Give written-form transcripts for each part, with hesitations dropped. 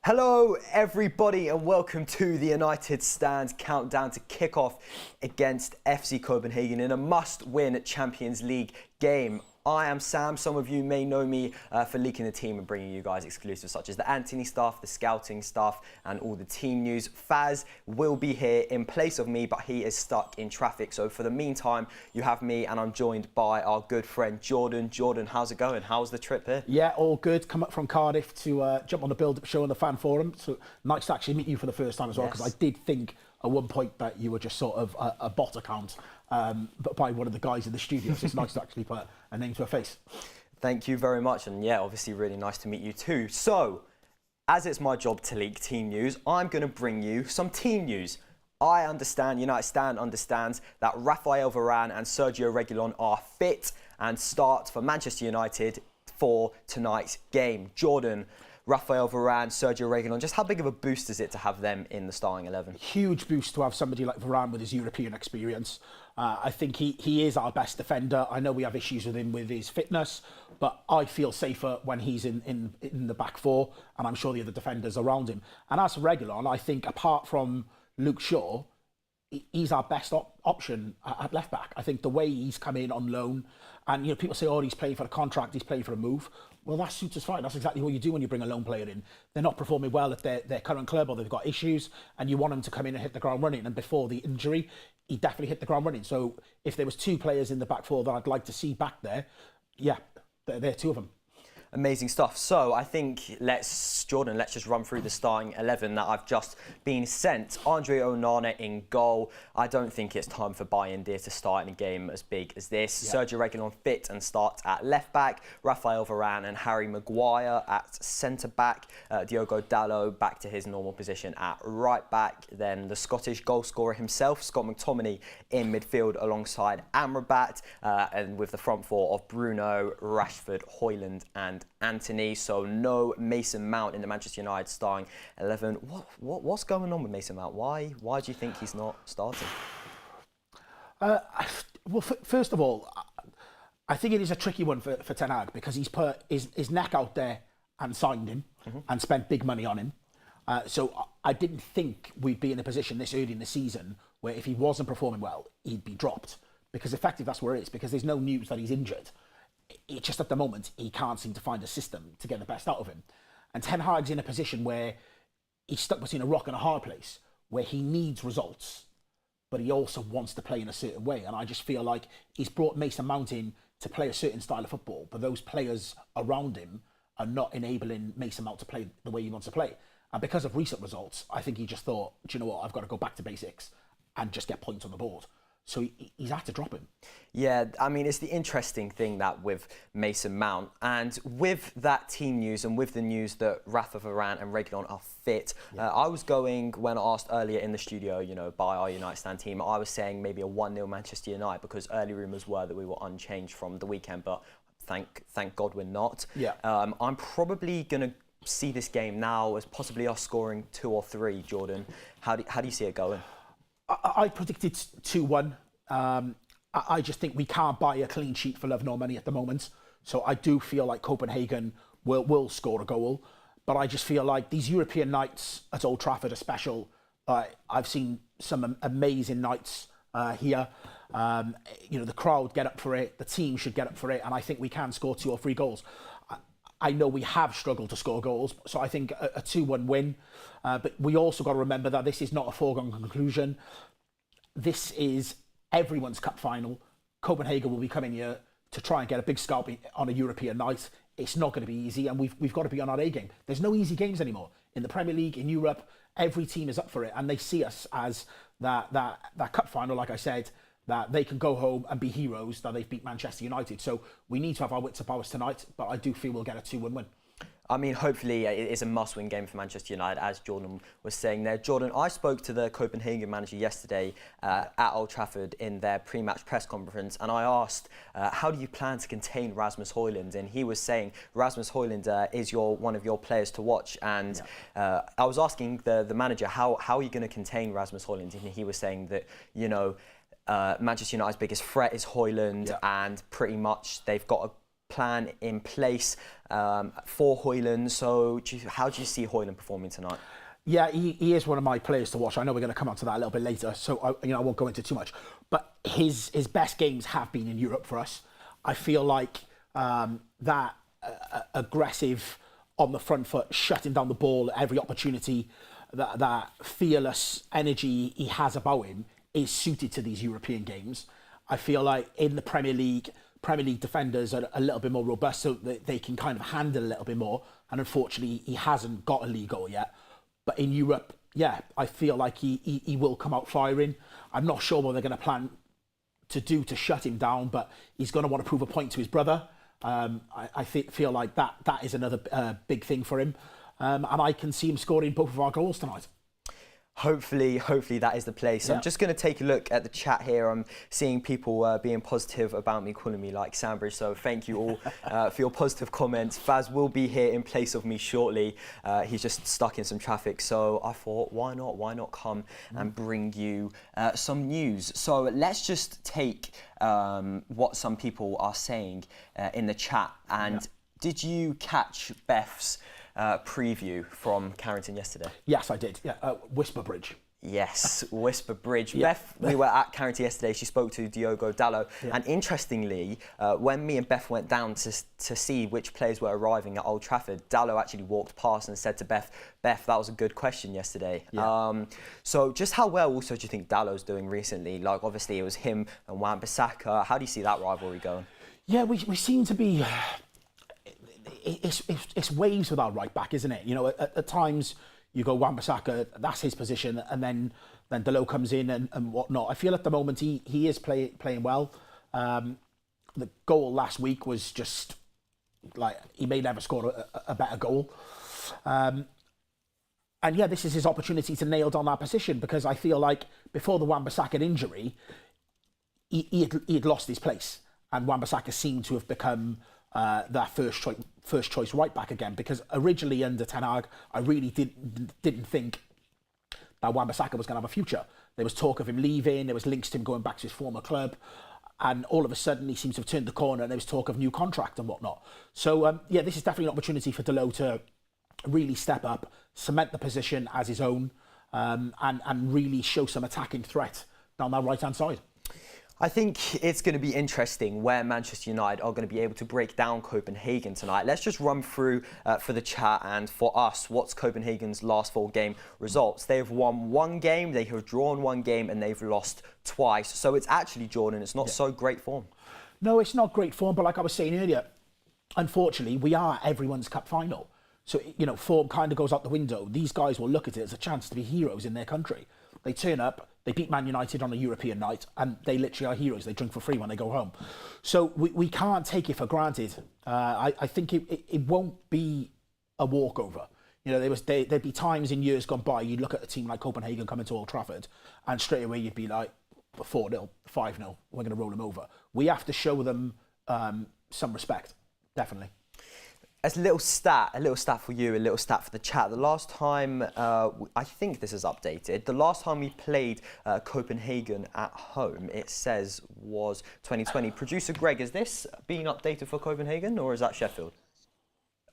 Hello everybody and welcome to the United Stand countdown to kick off against FC Copenhagen in a must-win Champions League game. I am Sam. Some of you may know me for leaking the team and bringing you guys exclusives such as the Anthony stuff, the scouting stuff and all the team news. Faz will be here in place of me, but he is stuck in traffic. So for the meantime, you have me and I'm joined by our good friend Jordan. Jordan, how's it going? How's the trip here? Yeah, all good. Come up from Cardiff to jump on the build-up show on the fan forum. So nice to actually meet you for the first time as well, because I did think at one point that you were just sort of a bot account, but by one of the guys in the studio. So it's nice to actually put a name to a face. Thank you very much. And yeah, obviously really nice to meet you too. So, as it's my job to leak team news, I'm going to bring you some team news. I understand, United Stand understands that Raphael Varane and Sergio Reguilon are fit and start for Manchester United for tonight's game. Jordan, Raphael Varane, Sergio Reguilon, just how big of a boost is it to have them in the starting 11? Huge boost to have somebody like Varane with his European experience. I think he is our best defender. I know we have issues with him with his fitness, but I feel safer when he's in the back four, and I'm sure the other defenders around him. And as for Reguilon, I think apart from Luke Shaw, he's our best option at left back. I think the way he's come in on loan, and people say, oh, he's playing for a contract, he's playing for a move. Well, that suits us fine. That's exactly what you do when you bring a loan player in. They're not performing well at their current club, or they've got issues, and you want them to come in and hit the ground running. And before the injury, he definitely hit the ground running. So if there was two players in the back four that I'd like to see back there, yeah, they're two of them. Amazing stuff. So I think Jordan, let's just run through the starting 11 that I've just been sent. Andre Onana in goal. I don't think it's time for Bayern Deer to start in a game as big as this. Yeah. Sergio Reguilon fit and starts at left back. Raphael Varane and Harry Maguire at centre back. Diogo Dalot back to his normal position at right back. Then the Scottish goal scorer himself, Scott McTominay, in midfield alongside Amrabat, and with the front four of Bruno, Rashford, Hojlund and Anthony. So no Mason Mount in the Manchester United starting 11. What's going on with Mason Mount? Why do you think he's not starting? Well, first of all, I think it is a tricky one for Ten Hag, because he's put his neck out there and signed him and spent big money on him. So I didn't think we'd be in a position this early in the season where if he wasn't performing well, he'd be dropped. Because effectively that's where it is, because there's no news that he's injured. It's just at the moment, he can't seem to find a system to get the best out of him. And Ten Hag's in a position where he's stuck between a rock and a hard place, where he needs results, but he also wants to play in a certain way. And I just feel like he's brought Mason Mount in to play a certain style of football, but those players around him are not enabling Mason Mount to play the way he wants to play. And because of recent results, I think he just thought, do you know what, I've got to go back to basics and just get points on the board. So he's had to drop him. Yeah, I mean, it's the interesting thing that with Mason Mount, and with that team news and with the news that Rafa Varane and Reguilon are fit, I was going, when asked earlier in the studio, by our United Stand team, I was saying maybe a 1-0 Manchester United, because early rumours were that we were unchanged from the weekend, but thank God we're not. Yeah. I'm probably going to see this game now as possibly us scoring 2 or 3, Jordan. How do you see it going? I predicted 2-1. I just think we can't buy a clean sheet for love nor money at the moment. So I do feel like Copenhagen will score a goal. But I just feel like these European nights at Old Trafford are special. I've seen some amazing nights here. The crowd get up for it. The team should get up for it. And I think we can score 2 or 3 goals. I know we have struggled to score goals, so I think a 2-1 win. But we also got to remember that this is not a foregone conclusion. This is everyone's cup final. Copenhagen will be coming here to try and get a big scalp on a European night. It's not going to be easy, and we've got to be on our A game. There's no easy games anymore. In the Premier League, in Europe, every team is up for it, and they see us as that cup final, like I said, that they can go home and be heroes that they've beat Manchester United. So we need to have our wits about us tonight, but I do feel we'll get a 2-1 win. I mean, hopefully it is a must-win game for Manchester United, as Jordan was saying there. Jordan, I spoke to the Copenhagen manager yesterday at Old Trafford in their pre-match press conference, and I asked, how do you plan to contain Rasmus Hojlund? And he was saying Rasmus Hojlund is one of your players to watch. And I was asking the manager, how are you going to contain Rasmus Hojlund? And he was saying that, Manchester United's biggest threat is Hojlund, and pretty much they've got plan in place for Hojlund. So how do you see Hojlund performing tonight? Yeah, he is one of my players to watch. I know we're going to come on to that a little bit later, so I won't go into too much. But his best games have been in Europe for us. I feel like that aggressive on the front foot, shutting down the ball at every opportunity, that fearless energy he has about him is suited to these European games. I feel like in the Premier League defenders are a little bit more robust, so that they can kind of handle a little bit more. And unfortunately, he hasn't got a league goal yet. But in Europe, yeah, I feel like he will come out firing. I'm not sure what they're going to plan to do to shut him down, but he's going to want to prove a point to his brother. I feel like that is another big thing for him. And I can see him scoring both of our goals tonight. Hopefully that is the place. Yeah. I'm just going to take a look at the chat here. I'm seeing people being positive about me, calling me like Sandbridge. So thank you all for your positive comments. Faz will be here in place of me shortly. He's just stuck in some traffic. So I thought, why not come and bring you some news. So let's just take what some people are saying in the chat. And did you catch Beth's preview from Carrington yesterday? Yes, I did. Yeah, Whisper Bridge. Yes, Whisper Bridge. Yeah. Beth, we were at Carrington yesterday. She spoke to Diogo Dalot. Yeah. And interestingly, when me and Beth went down to see which players were arriving at Old Trafford, Dalot actually walked past and said to Beth, that was a good question yesterday. Yeah. So just how well also do you think Dalot's doing recently? Like, obviously, it was him and Wan-Bissaka. How do you see that rivalry going? Yeah, we seem to be... It's waves with our right back, isn't it? You know, at times you go Wan-Bissaka, that's his position, and then Dalot comes in and whatnot. I feel at the moment he is playing well. The goal last week was just like he may never score a better goal. And yeah, this is his opportunity to nail down that position, because I feel like before the Wan-Bissaka injury, he had lost his place, and Wan-Bissaka seemed to have become that first choice right back again, because originally under Ten Hag, I really didn't think that Wan-Bissaka was going to have a future. There was talk of him leaving, there was links to him going back to his former club, and all of a sudden he seems to have turned the corner, and there was talk of new contract and whatnot. So yeah, this is definitely an opportunity for Dalot to really step up, cement the position as his own, and really show some attacking threat down that right-hand side. I think it's going to be interesting where Manchester United are going to be able to break down Copenhagen tonight. Let's just run through for the chat and for us, what's Copenhagen's last 4 game results. They've won 1 game, they have drawn 1 game, and they've lost twice. So it's actually, Jordan, it's not so great form. No, it's not great form, but like I was saying earlier, unfortunately, we are everyone's cup final. So, you know, form kind of goes out the window. These guys will look at it as a chance to be heroes in their country. They turn up, they beat Man United on a European night, and they literally are heroes. They drink for free when they go home. So we can't take it for granted. I think it won't be a walkover. You know, there'd be times in years gone by, you'd look at a team like Copenhagen coming to Old Trafford, and straight away you'd be like, 4-0, 5-0, we're going to roll them over. We have to show them some respect, definitely. A little stat for you, a little stat for the chat. The last time, I think this is updated, the last time we played Copenhagen at home, it says was 2020. Producer Greg, is this being updated for Copenhagen, or is that Sheffield?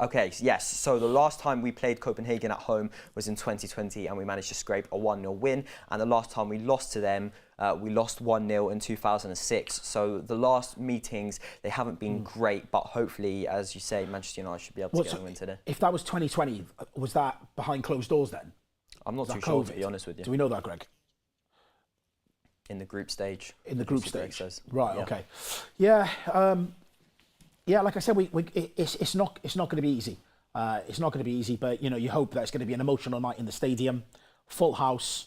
Okay, yes, so the last time we played Copenhagen at home was in 2020, and we managed to scrape a 1-0 win. And the last time we lost to them, we lost 1-0 in 2006. So the last meetings, they haven't been great, but hopefully, as you say, Manchester United should be able to get a win today. If that was 2020, was that behind closed doors then? I'm not too sure, to be honest with you. Do we know that, Greg? In the group stage. In the group stage. Right, yeah. Okay. Yeah, yeah, like I said, it's not going to be easy. It's not going to be easy, but you know, you hope that it's going to be an emotional night in the stadium, full house,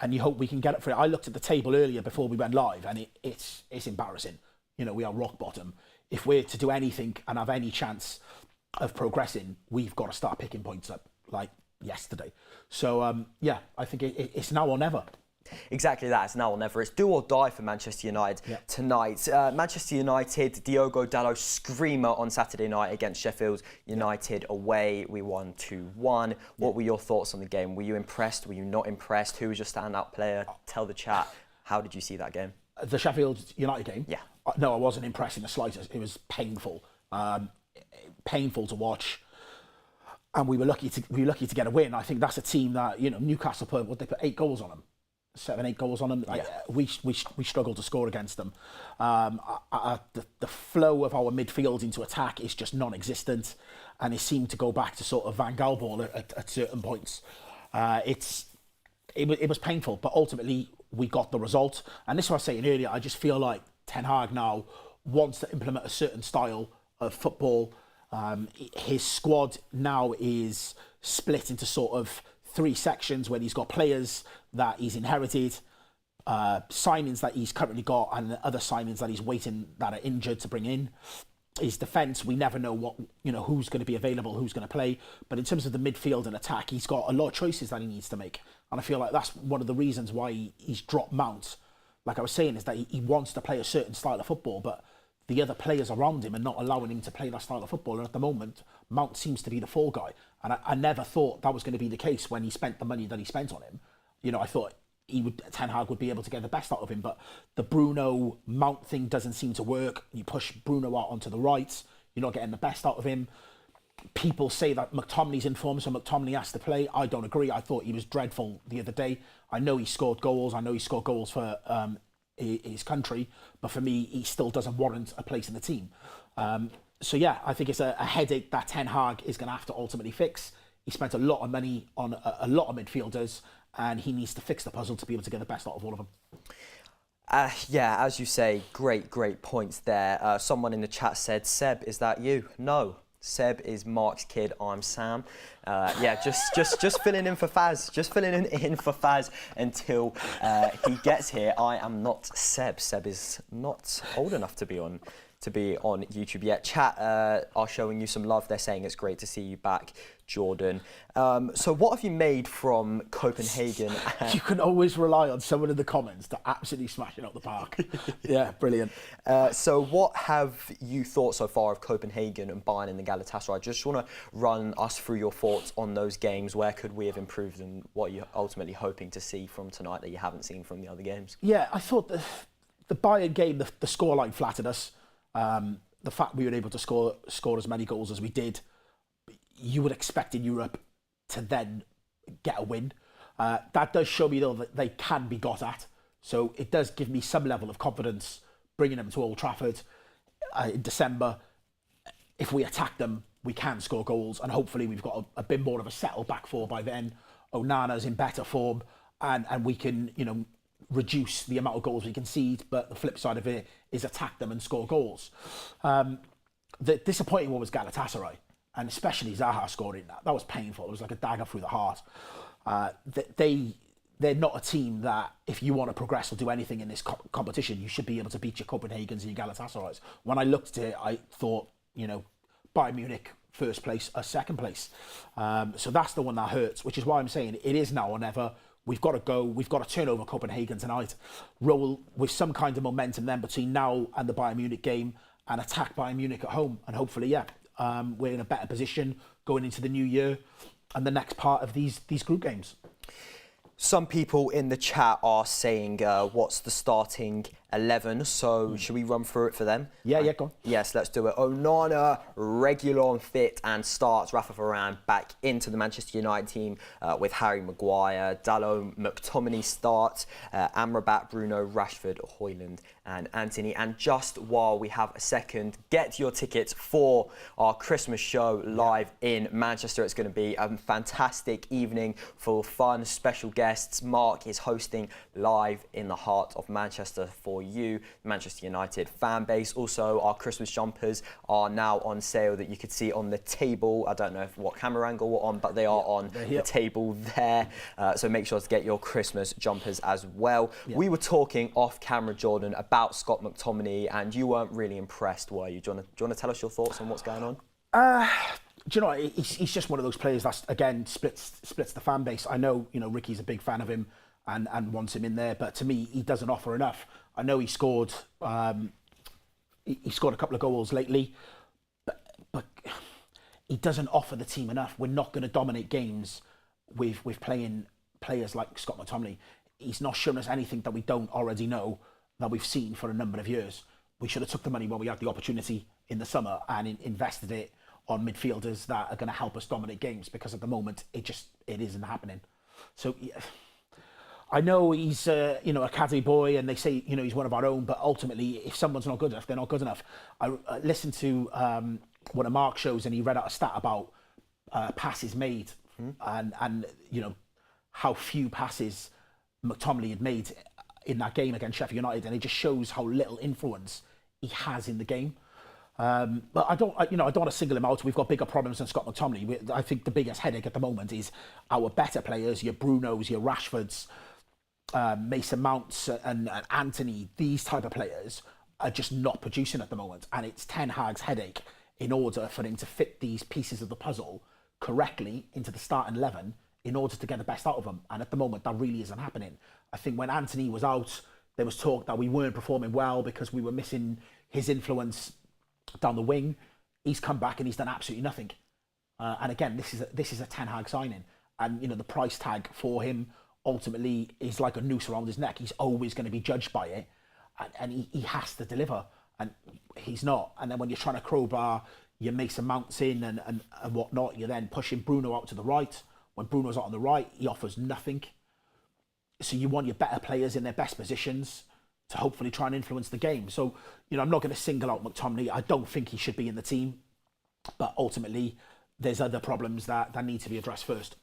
and you hope we can get it for it. I looked at the table earlier before we went live, and it's embarrassing. You know, we are rock bottom. If we're to do anything and have any chance of progressing, we've got to start picking points up like yesterday. So yeah, I think it's now or never. Exactly that, it's now or never. It's do or die for Manchester United tonight. Manchester United, Diogo Dalot screamer on Saturday night against Sheffield United away. We won 2-1. What were your thoughts on the game? Were you impressed? Were you not impressed? Who was your standout player? Tell the chat. How did you see that game? The Sheffield United game? Yeah. No, I wasn't impressed in the slightest. It was painful. Painful to watch. And we were lucky to get a win. I think that's a team that, Newcastle they put 8 goals on them. 7, 8 goals on them. Yeah. We struggled to score against them. The flow of our midfield into attack is just non-existent, and it seemed to go back to sort of Van Gaal ball at certain points. It was painful, but ultimately we got the result. And this is what I was saying earlier. I just feel like Ten Hag now wants to implement a certain style of football. His squad now is split into sort of 3 sections where he's got players that he's inherited, signings that he's currently got, and other signings that he's waiting that are injured to bring in. His defence, we never know who's going to be available, who's going to play. But in terms of the midfield and attack, he's got a lot of choices that he needs to make. And I feel like that's one of the reasons why he's dropped Mount. Like I was saying, is that he wants to play a certain style of football, but the other players around him are not allowing him to play that style of football. And at the moment, Mount seems to be the fall guy. And I never thought that was going to be the case when he spent the money that he spent on him. I thought Ten Hag would be able to get the best out of him. But the Bruno Mount thing doesn't seem to work. You push Bruno out onto the right, you're not getting the best out of him. People say that McTominay's in form, so McTominay has to play. I don't agree. I thought he was dreadful the other day. I know he scored goals. I know he scored goals for his country, but for me, he still doesn't warrant a place in the team. So yeah, I think it's a headache that Ten Hag is going to have to ultimately fix. He spent a lot of money on a lot of midfielders, and he needs to fix the puzzle to be able to get the best out of all of them. Yeah, as you say, great points there. Someone in the chat said, Seb, is that you? No. Seb is Mark's kid. I'm Sam. Yeah, just filling in for Faz. Just filling in for Faz until he gets here. I am not Seb. Seb is not old enough to be on YouTube yet. Chat are showing you some love. They're saying it's great to see you back, Jordan. So what have you made from Copenhagen? You can always rely on someone in the comments to absolutely smash it out the park. Yeah, brilliant. So what have you thought so far of Copenhagen and Bayern in the Galatasaray? I just want to run us through your thoughts on those games. Where could we have improved, and what you're ultimately hoping to see from tonight that you haven't seen from the other games? Yeah, I thought the Bayern game, the scoreline flattered us. The fact we were able to score as many goals as we did, you would expect in Europe to then get a win. That does show me, though, that they can be got at. So it does give me some level of confidence bringing them to Old Trafford in December. If we attack them, we can score goals, and hopefully we've got a bit more of a settled back four by then. Onana's in better form, and we can, reduce the amount of goals we concede, but the flip side of it is attack them and score goals. The disappointing one was Galatasaray, and especially Zaha scoring that. That was painful. It was like a dagger through the heart. They're not a team that, if you want to progress or do anything in this competition, you should be able to beat your Copenhagens and your Galatasarays. When I looked at it, I thought, Bayern Munich, first place, second place. So that's the one that hurts, which is why I'm saying it is now or never. We've got to go. We've got to turn over Copenhagen tonight, roll with some kind of momentum then between now and the Bayern Munich game, and attack Bayern Munich at home. And hopefully, we're in a better position going into the new year and the next part of these group games. Some people in the chat are saying, what's the starting 11? So should we run through it for them? Yeah, go on. Yes, let's do it. Onana, regular and fit, and starts. Rafa Varane back into the Manchester United team with Harry Maguire. Dalot, McTominay starts. Amrabat, Bruno, Rashford, Hojlund, and Anthony. And just while we have a second, get your tickets for our Christmas show live in Manchester. It's going to be a fantastic evening full of fun, special guests. Mark is hosting live in the heart of Manchester for you, Manchester United fan base. Also, our Christmas jumpers are now on sale that you could see on the table. I don't know what camera angle we're on, but they are on the table there. So make sure to get your Christmas jumpers as well. Yeah. We were talking off camera, Jordan, about Scott McTominay, and you weren't really impressed, were you? Do you want to tell us your thoughts on what's going on? Do you know, he's just one of those players that, again, splits the fan base. I know, Ricky's a big fan of him and wants him in there, but to me, he doesn't offer enough. I know he scored he scored a couple of goals lately, but he doesn't offer the team enough. We're not going to dominate games with playing players like Scott McTominay. He's not shown us anything that we don't already know, that we've seen for a number of years. We should have took the money when we had the opportunity in the summer and invested it on midfielders that are going to help us dominate games, because at the moment it isn't happening. So yeah, I know he's academy boy, and they say he's one of our own, but ultimately if someone's not good enough, they're not good enough. I listened to one of Mark's shows, and he read out a stat about passes made, and how few passes McTominay had made in that game against Sheffield United, and it just shows how little influence he has in the game. But I don't want to single him out. We've got bigger problems than Scott McTominay. I think the biggest headache at the moment is our better players, your Brunos, your Rashfords, Mason Mounts and Anthony. These type of players are just not producing at the moment, and it's Ten Hag's headache in order for him to fit these pieces of the puzzle correctly into the starting 11 in order to get the best out of them. And at the moment, that really isn't happening. I think when Anthony was out, there was talk that we weren't performing well because we were missing his influence down the wing. He's come back and he's done absolutely nothing. And again, this is a Ten Hag signing, and the price tag for him ultimately is like a noose around his neck. He's always going to be judged by it, and he has to deliver, and he's not. And then when you're trying to crowbar your Mason Mounts in and whatnot, you're then pushing Bruno out to the right. When Bruno's out on the right, he offers nothing. So you want your better players in their best positions to hopefully try and influence the game. So, I'm not going to single out McTominay. I don't think he should be in the team. But ultimately, there's other problems that need to be addressed first.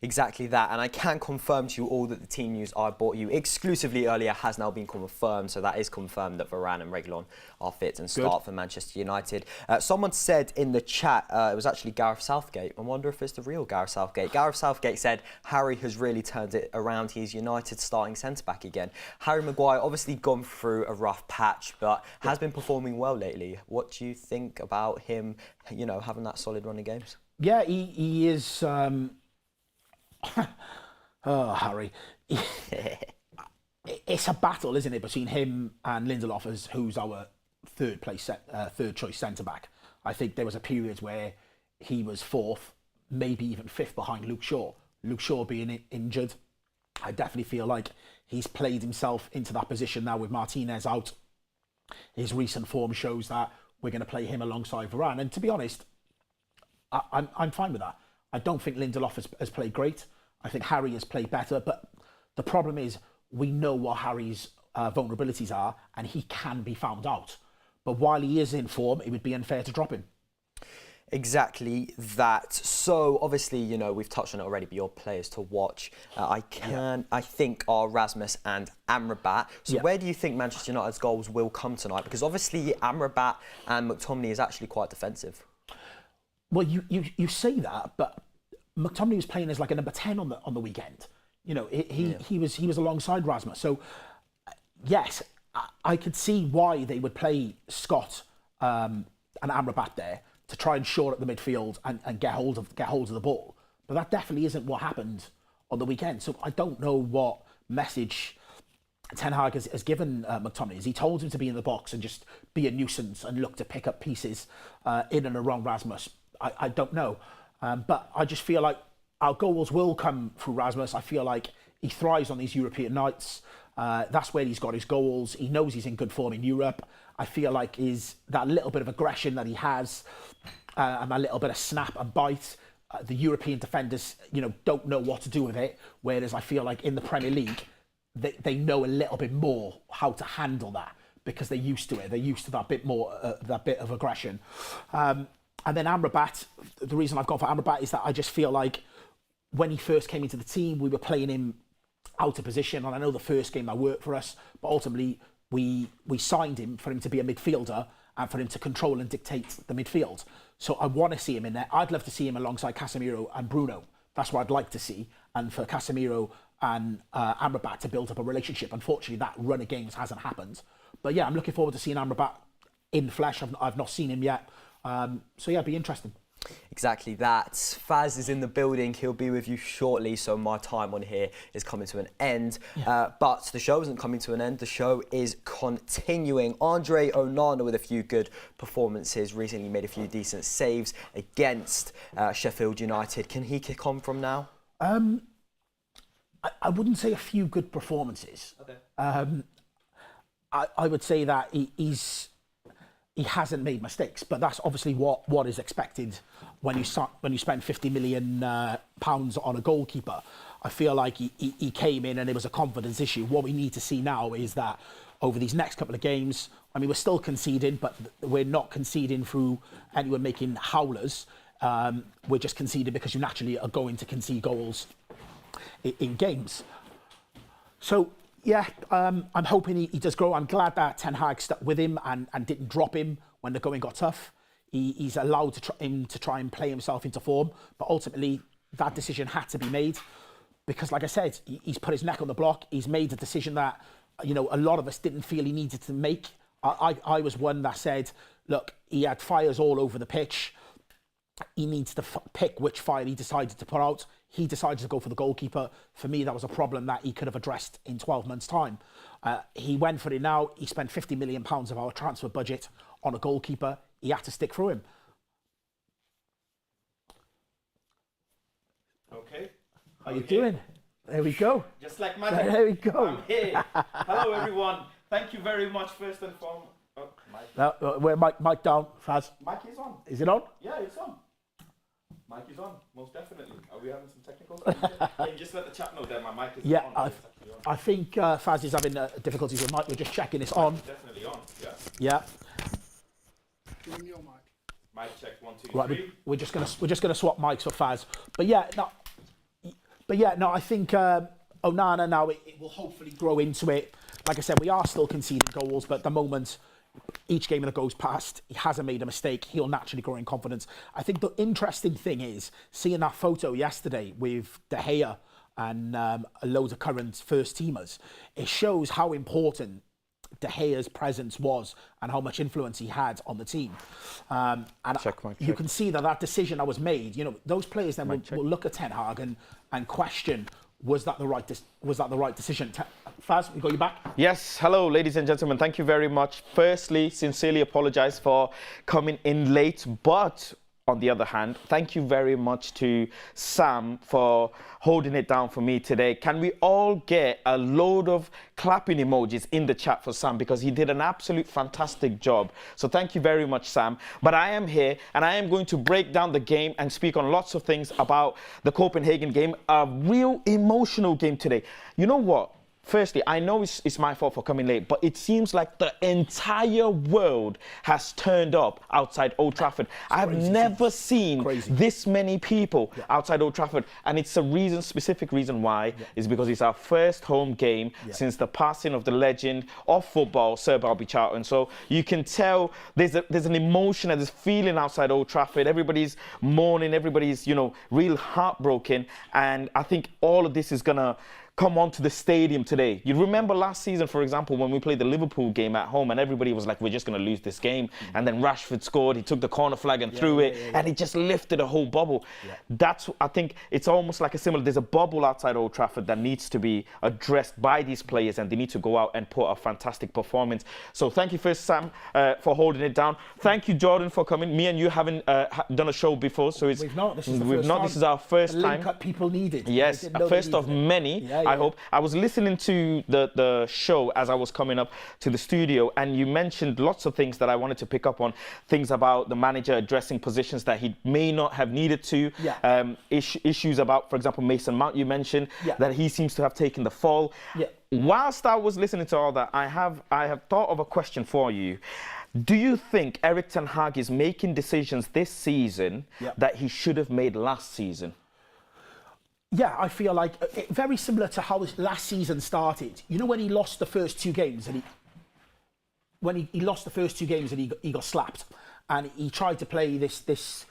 Exactly that, and I can confirm to you all that the team news I brought you exclusively earlier has now been confirmed. So that is confirmed that Varane and Reguilon are fit and start for Manchester United. Someone said in the chat, it was actually Gareth Southgate. I wonder if it's the real Gareth Southgate. Gareth Southgate said Harry has really turned it around. He's United's starting centre-back again. Harry Maguire obviously gone through a rough patch, but has been performing well lately. What do you think about him, having that solid run of games? Yeah, he is... oh, Harry. It's a battle, isn't it, between him and Lindelof as who's our third choice centre-back. I think there was a period where he was fourth, maybe even fifth behind Luke Shaw. Luke Shaw being injured. I definitely feel like he's played himself into that position now with Martinez out. His recent form shows that we're going to play him alongside Varane. And to be honest, I'm fine with that. I don't think Lindelof has played great. I think Harry has played better, but the problem is we know what Harry's vulnerabilities are, and he can be found out. But while he is in form, it would be unfair to drop him. Exactly that. So obviously, we've touched on it already, but your players to watch, I think are Rasmus and Amrabat. So where do you think Manchester United's goals will come tonight? Because obviously Amrabat and McTominay is actually quite defensive. Well, you say that, but McTominay was playing as like a number 10 on the weekend. He was alongside Rasmus. So yes, I could see why they would play Scott and Amrabat there to try and shore up the midfield and get hold of the ball. But that definitely isn't what happened on the weekend. So I don't know what message Ten Hag has given McTominay. Has he told him to be in the box and just be a nuisance and look to pick up pieces in and around Rasmus? I don't know. But I just feel like our goals will come through Rasmus. I feel like he thrives on these European nights. That's where he's got his goals. He knows he's in good form in Europe. I feel like that little bit of aggression that he has and that little bit of snap and bite, the European defenders, don't know what to do with it. Whereas I feel like in the Premier League, they know a little bit more how to handle that because they're used to it. They're used to that bit more, that bit of aggression. And then Amrabat, the reason I've gone for Amrabat is that I just feel like when he first came into the team, we were playing him out of position. And I know the first game that worked for us, but ultimately we signed him for him to be a midfielder and for him to control and dictate the midfield. So I want to see him in there. I'd love to see him alongside Casemiro and Bruno. That's what I'd like to see. And for Casemiro and Amrabat to build up a relationship. Unfortunately, that run of games hasn't happened. But yeah, I'm looking forward to seeing Amrabat in flesh. I've not seen him yet. So yeah, it'd be interesting. Exactly that. Faz is in the building. He'll be with you shortly. So my time on here is coming to an end. But the show isn't coming to an end. The show is continuing. Andre Onana with a few good performances. Recently made a few decent saves against Sheffield United. Can he kick on from now? I wouldn't say a few good performances. Okay. I would say that he's he hasn't made mistakes, but that's obviously what is expected when you spend £50 million pounds on a goalkeeper. I feel like he came in and it was a confidence issue. What we need to see now is that over these next couple of games, I mean, we're still conceding, but we're not conceding through anyone making howlers. We're just conceding because you naturally are going to concede goals in games. So, yeah, I'm hoping he does grow. I'm glad that Ten Hag stuck with him and didn't drop him when the going got tough. He's allowed him to try and play himself into form, but ultimately that decision had to be made because, like I said, he's put his neck on the block. He's made a decision that, you know, a lot of us didn't feel he needed to make. I was one that said, look, he had fires all over the pitch. He needs to pick which fire he decided to put out. He decided to go for the goalkeeper. For me, that was a problem that he could have addressed in 12 months' time. He went for it now. He spent £50 million of our transfer budget on a goalkeeper. He had to stick through him. Okay. How you doing? There we go. Just like magic. There we go. I'm here. Hello, everyone. Thank you very much, first and foremost. Oh, mic. We're mic down, Faz. Mic is on. Is it on? Yeah, it's on. Mic is on, most definitely. Are we having some technical stuff? Can you just let the chat know that my mic is on? I think Faz is having difficulties with mic. We're just checking it's on. Definitely on, yeah. Yeah. Give me your mic. Mic check, 1, 2, Right, 3. we're just gonna swap mics for Faz. But yeah, no, I think Onana now it will hopefully grow into it. Like I said, we are still conceding goals, but at the moment, each game that goes past, he hasn't made a mistake. He'll naturally grow in confidence. I think the interesting thing is seeing that photo yesterday with De Gea and a load of current first teamers. It shows how important De Gea's presence was and how much influence he had on the team. And you can see that decision that was made, you know, those players then will look at Ten Hag and question, was that the right decision? Faz, we got you back? Yes, hello, ladies and gentlemen. Thank you very much. Firstly, sincerely apologize for coming in late, but on the other hand, thank you very much to Sam for holding it down for me today. Can we all get a load of clapping emojis in the chat for Sam, because he did an absolute fantastic job. So thank you very much, Sam. But I am here and I am going to break down the game and speak on lots of things about the Copenhagen game. A real emotional game today. You know what? Firstly, I know it's my fault for coming late, but it seems like the entire world has turned up outside Old Trafford. I have never seen this many people outside Old Trafford, and it's a specific reason why, is because it's our first home game since the passing of the legend of football, Sir Bobby Charlton. So you can tell there's an emotion and there's feeling outside Old Trafford. Everybody's mourning, everybody's, you know, real heartbroken, and I think all of this is gonna come onto the stadium today. You remember last season, for example, when we played the Liverpool game at home and everybody was like, we're just going to lose this game. And then Rashford scored, he took the corner flag and threw it, and it just lifted a whole bubble. That's, I think it's almost like there's a bubble outside Old Trafford that needs to be addressed by these players, and they need to go out and put a fantastic performance. So thank you first, Sam, for holding it down. Thank you, Jordan, for coming. Me and you haven't done a show before, so we've not. This is our first time. Link up people needed. Yes, a first of many. I hope. I was listening to the show as I was coming up to the studio, and you mentioned lots of things that I wanted to pick up on. Things about the manager addressing positions that he may not have needed to. Issues about, for example, Mason Mount, you mentioned that he seems to have taken the fall. Whilst I was listening to all that, I have thought of a question for you. Do you think Erik ten Hag is making decisions this season that he should have made last season? Yeah, I feel like very similar to how this last season started. You know, when he lost the first two games and he got slapped, and he tried to play this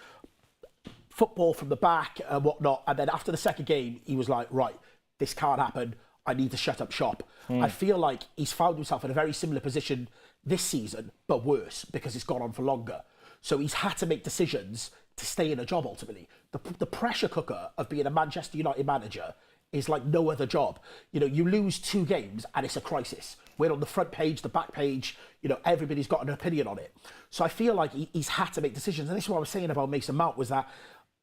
football from the back and whatnot, and then after the second game he was like, right, this can't happen, I need to shut up shop. I feel like he's found himself in a very similar position this season, but worse, because it's gone on for longer. So he's had to make decisions to stay in a job ultimately. The pressure cooker of being a Manchester United manager is like no other job. You know, you lose two games and it's a crisis. We're on the front page, the back page, you know, everybody's got an opinion on it. So I feel like he's had to make decisions. And this is what I was saying about Mason Mount, was that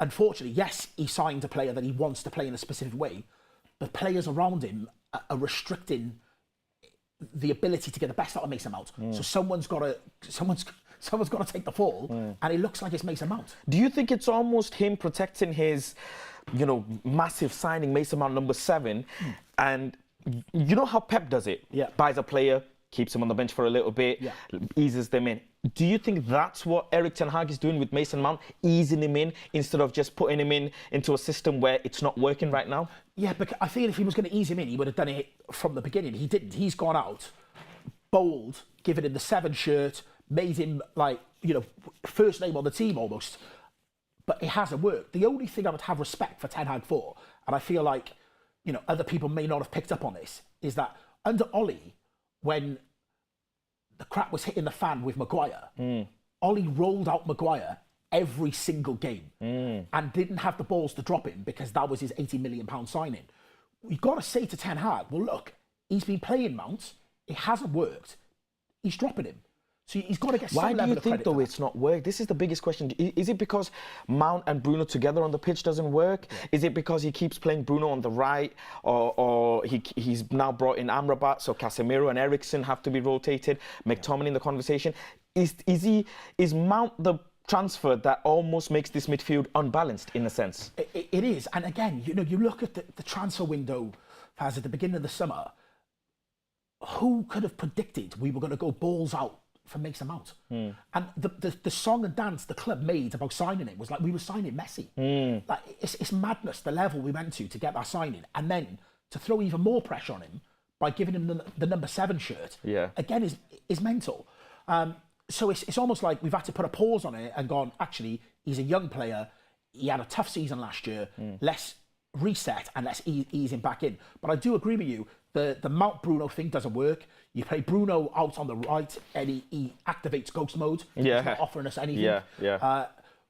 unfortunately, yes, he signed a player that he wants to play in a specific way, but players around him are restricting the ability to get the best out of Mason Mount. So someone's got someone's got to take the fall, and it looks like it's Mason Mount. Do you think it's almost him protecting his, massive signing, Mason Mount, number 7, and you know how Pep does it? Yeah. Buys a player, keeps him on the bench for a little bit, eases them in. Do you think that's what Erik ten Hag is doing with Mason Mount, easing him in instead of just putting him into a system where it's not working right now? Yeah, but I feel if he was going to ease him in, he would have done it from the beginning. He didn't. He's gone out, bold, given him the 7 shirt, made him first name on the team almost. But it hasn't worked. The only thing I would have respect for Ten Hag for, and I feel like, other people may not have picked up on this, is that under Ollie, when the crap was hitting the fan with Maguire, Ollie rolled out Maguire every single game and didn't have the balls to drop him because that was his £80 million signing. We've got to say to Ten Hag, well, look, he's been playing Mount. It hasn't worked. He's dropping him. So he's got to get some level of credit. Why do you think, though, it's not worked? This is the biggest question. Is it because Mount and Bruno together on the pitch doesn't work? Yeah. Is it because he keeps playing Bruno on the right, or he's now brought in Amrabat, so Casemiro and Eriksen have to be rotated? McTominay in the conversation. Is Mount the transfer that almost makes this midfield unbalanced in a sense? It is. And again, you look at the transfer window, Faz, at the beginning of the summer. Who could have predicted we were going to go balls out for Mason Mount? And the song and dance the club made about signing him was like we were signing Messi. Like it's madness, the level we went to get that signing, and then to throw even more pressure on him by giving him the number 7 shirt. Again is mental. So it's almost like we've had to put a pause on it and gone, actually, he's a young player. He had a tough season last year. Let's reset and let's ease him back in. But I do agree with you. The Mount Bruno thing doesn't work. You play Bruno out on the right and he activates ghost mode. He's not offering us anything.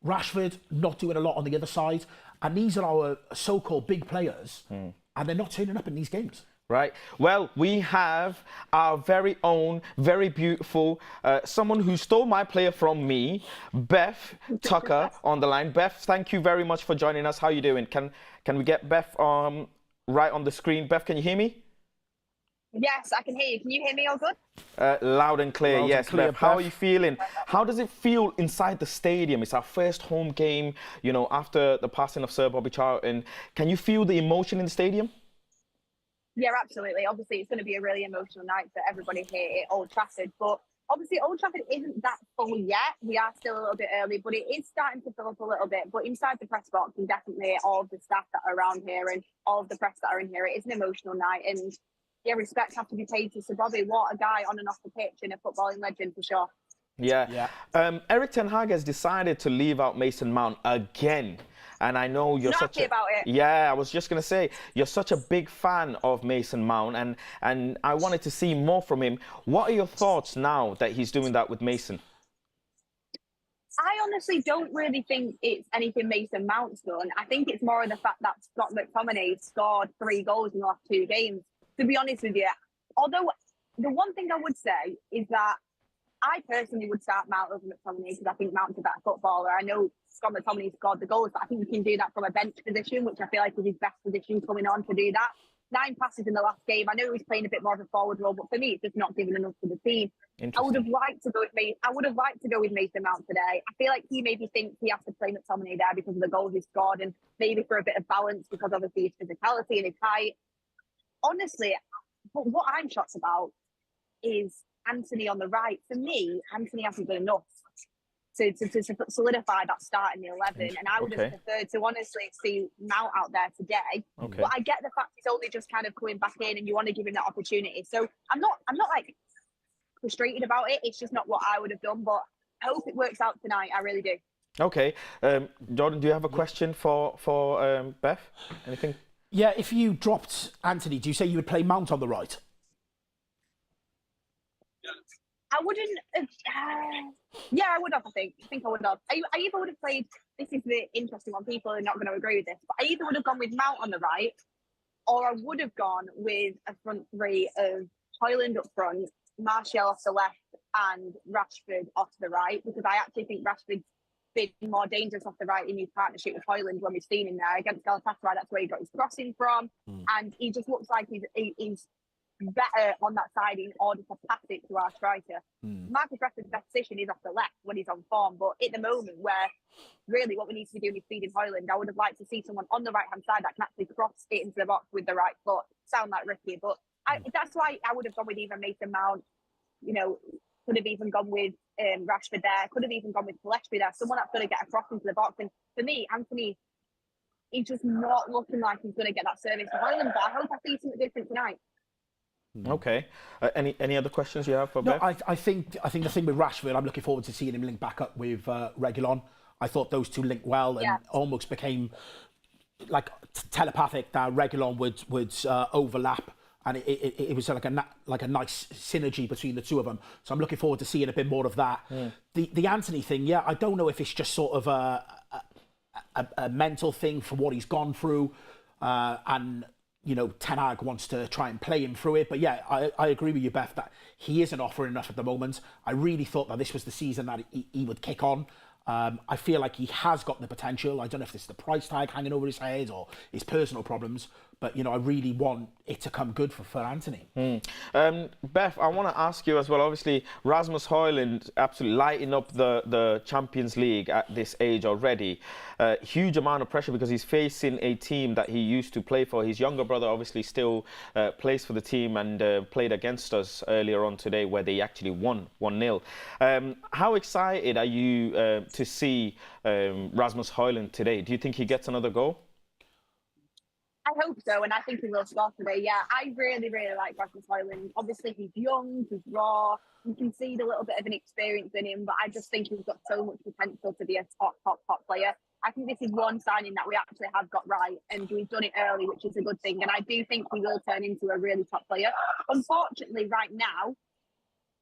Rashford not doing a lot on the other side. And these are our so-called big players and they're not turning up in these games. Right. Well, we have our very own, very beautiful, someone who stole my player from me, Beth Tucker, on the line. Beth, thank you very much for joining us. How are you doing? Can we get Beth right on the screen? Beth, can you hear me? Yes, I can hear you. Can you hear me all good? Loud and clear, Loud yes. and clear, Beth, how are you feeling? How does it feel inside the stadium? It's our first home game, after the passing of Sir Bobby Charlton. Can you feel the emotion in the stadium? Yeah, absolutely. Obviously, it's going to be a really emotional night for everybody here at Old Trafford. But obviously, Old Trafford isn't that full yet. We are still a little bit early, but it is starting to fill up a little bit. But inside the press box, and definitely all of the staff that are around here and all of the press that are in here, it is an emotional night. And yeah, respects have to be paid to Sir Bobby. What a guy on and off the pitch and a footballing legend for sure. Yeah. Erik ten Hag has decided to leave out Mason Mount again. And I know you're such happy about it. Yeah, I was just going to say, you're such a big fan of Mason Mount and I wanted to see more from him. What are your thoughts now that he's doing that with Mason? I honestly don't really think it's anything Mason Mount's done. I think it's more of the fact that Scott McTominay scored 3 goals in the last 2 games. To be honest with you, although the one thing I would say is that I personally would start Mount over McTominay because I think Mount's a better footballer. I know Scott McTominay scored the goals, but I think you can do that from a bench position, which I feel like is his best position coming on to do that. 9 passes in the last game. I know he was playing a bit more of a forward role, but for me, it's just not giving enough to the team. I would have liked to go with Mason Mount today. I feel like he maybe thinks he has to play McTominay there because of the goals he scored and maybe for a bit of balance because obviously his physicality and his height. Honestly, but what I'm shocked about is Anthony on the right. For me, Anthony hasn't done enough to solidify that start in the 11. And I would have preferred to honestly see Mount out there today. But I get the fact he's only just kind of coming back in and you want to give him that opportunity. So I'm not like frustrated about it. It's just not what I would have done. But I hope it works out tonight. I really do. Okay. Jordan, do you have a question for Beth? Anything? Yeah, if you dropped Anthony, do you say you would play Mount on the right? I wouldn't. Yeah, I would have. I think I would have. I either would have played. This is the interesting one. People are not going to agree with this, but I either would have gone with Mount on the right, or I would have gone with a front 3 of Hojlund up front, Martial off the left, and Rashford off the right. Because I actually think Rashford's been more dangerous off the right in his partnership with Hojlund when we've seen him there against Galatasaray. That's where he got his crossing from, and he just looks like he's better on that side in order to pass it to our striker. Marcus Rashford's best position is off the left when he's on form, but at the moment where really what we need to be doing is feeding Hojlund, I would have liked to see someone on the right-hand side that can actually cross it into the box with the right foot. Sound like Ricky, but that's why I would have gone with even Mason Mount, you know, could have even gone with Rashford there, could have even gone with Pellistri there, someone that's going to get across into the box. And for me, Anthony, he's just not looking like he's going to get that service to Hojlund, but I hope I see something different tonight. Okay. Any other questions you have for No, Beth? I think the thing with Rashford, I'm looking forward to seeing him link back up with Reguilon. I thought those two linked well and almost became like telepathic. That Reguilon would overlap, and it was like a nice synergy between the two of them. So I'm looking forward to seeing a bit more of that. The Anthony thing, I don't know if it's just sort of a mental thing for what he's gone through, and you know, Ten Hag wants to try and play him through it. But yeah, I agree with you, Beth, that he isn't offering enough at the moment. I really thought that this was the season that he would kick on. I feel like he has got the potential. I don't know if this is the price tag hanging over his head or his personal problems, but you know, I really want it to come good for Anthony. Beth, I want to ask you as well. Obviously, Rasmus Hojlund absolutely lighting up the Champions League at this age already. Huge amount of pressure because he's facing a team that he used to play for. His younger brother obviously still plays for the team and played against us earlier on today, where they actually won 1-0. How excited are you to see Rasmus Hojlund today? Do you think he gets another goal? I hope so, and I think he will score today. Yeah, I really, really like Rasmus Hojlund. Obviously, he's young, he's raw. You can see the little bit of an experience in him, but I just think he's got so much potential to be a top player. I think this is one signing that we actually have got right, and we've done it early, which is a good thing. And I do think he will turn into a really top player. Unfortunately, right now,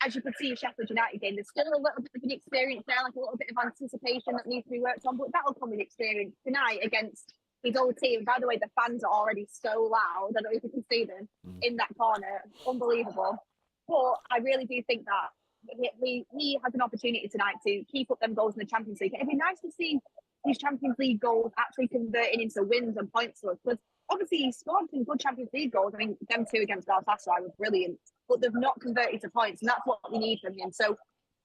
as you can see in Sheffield United game, there's still a little bit of an experience there, like a little bit of anticipation that needs to be worked on, but that'll come with experience. Tonight against his old team, by the way, the fans are already so loud. I don't know if you can see them in that corner. Unbelievable. But I really do think that he has an opportunity tonight to keep up them goals in the Champions League. It'd be nice to see these Champions League goals actually converting into wins and points for us, because obviously he scored some good Champions League goals. I mean, them two against Galatasaray were brilliant, but they've not converted to points, and that's what we need from him. So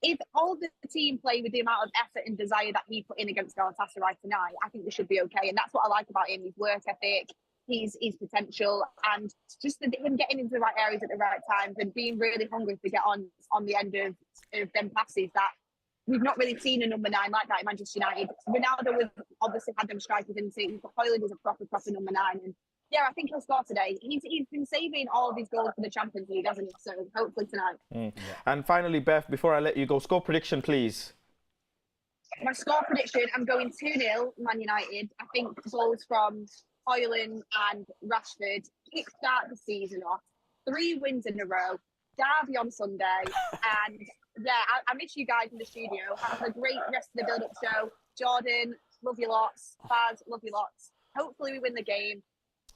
if all the team play with the amount of effort and desire that he put in against Galatasaray tonight, I think they should be okay. And that's what I like about him, his work ethic, his potential, and just him getting into the right areas at the right times and being really hungry to get on the end of them passes that we've not really seen a number 9 like that in Manchester United. Ronaldo has obviously had them strikers in too, but Hojlund is a proper number 9. And yeah, I think he'll score today. He's been saving all of his goals for the Champions League, hasn't he? So hopefully tonight. And finally, Beth, before I let you go, score prediction, please. My score prediction, I'm going 2-0 Man United. I think goals from Hojlund and Rashford kickstart the season off. 3 wins in a row. Derby on Sunday. And yeah, I miss you guys in the studio. Have a great rest of the build-up show. Jordan, love you lots. Faz, love you lots. Hopefully we win the game.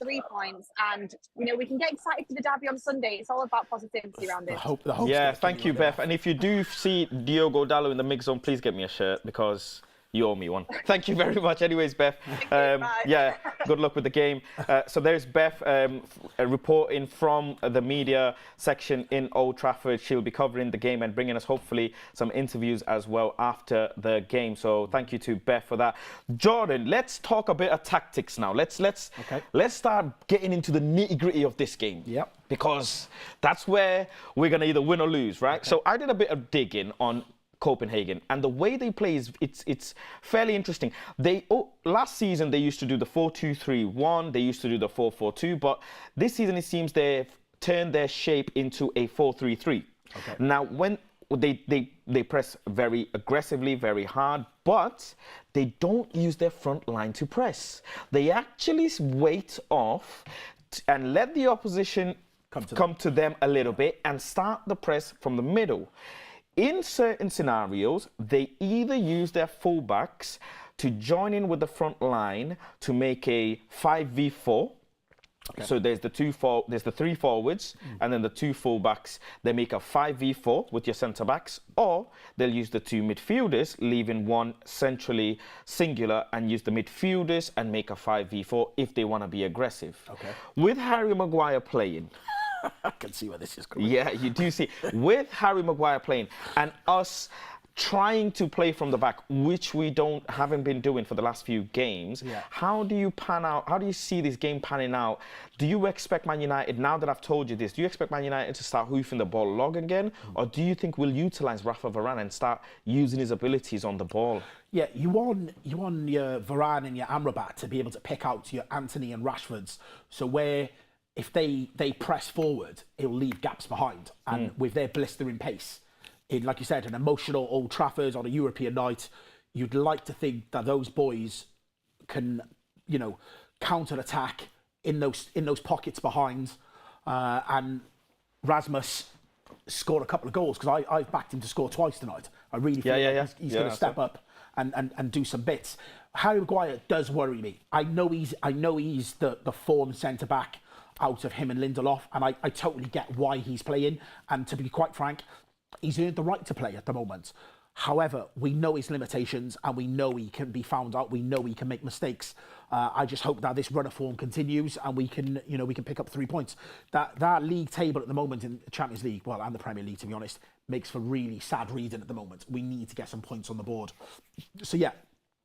3 points, and you know we can get excited for the derby on Sunday. It's all about positivity around it. Yeah, thank you, Beth. And if you do see Diogo Dalot in the mix zone, please get me a shirt because you owe me one. Thank you very much. Anyways, Beth. Yeah, good luck with the game. So there's Beth reporting from the media section in Old Trafford. She'll be covering the game and bringing us hopefully some interviews as well after the game. So thank you to Beth for that. Jordan, let's talk a bit of tactics now. Let's start getting into the nitty-gritty of this game. Yep. Because that's where we're gonna either win or lose, right? Okay. So I did a bit of digging on Copenhagen, and the way they play is it's fairly interesting. Last season they used to do the 4-2-3-1, they used to do the 4-4-2, but this season it seems they've turned their shape into a 4-3-3. Okay. Now when they press very aggressively, very hard, but they don't use their front line to press. They actually wait off and let the opposition come to them a little bit and start the press from the middle. In certain scenarios, they either use their fullbacks to join in with the front line to make a 5v4. Okay. So there's the 3 forwards and then the 2 fullbacks. They make a 5v4 with your centre backs, or they'll use the 2 midfielders, leaving one centrally singular, and use the midfielders and make a 5v4 if they want to be aggressive. Okay. With Harry Maguire playing, I can see where this is going. Yeah, you do see. With Harry Maguire playing and us trying to play from the back, which we haven't been doing for the last few games, how do you see this game panning out? Do you expect Man United, now that I've told you this, do you expect Man United to start hoofing the ball long again? Or do you think we'll utilise Rafa Varane and start using his abilities on the ball? Yeah, you want your Varane and your Amrabat to be able to pick out your Anthony and Rashfords. So where if they press forward, it'll leave gaps behind. And with their blistering pace, in, like you said, an emotional Old Trafford on a European night, you'd like to think that those boys can, counter-attack in those pockets behind. And Rasmus scored a couple of goals, because I've backed him to score twice tonight. I really feel he's going to step up and do some bits. Harry Maguire does worry me. I know he's the form centre-back out of him and Lindelof, and I totally get why he's playing. And to be quite frank, he's earned the right to play at the moment. However, we know his limitations, and we know he can be found out. We know he can make mistakes. I just hope that this run of form continues, and we can pick up 3 points. That league table at the moment in the Champions League, well, and the Premier League, to be honest, makes for really sad reading at the moment. We need to get some points on the board. So yeah,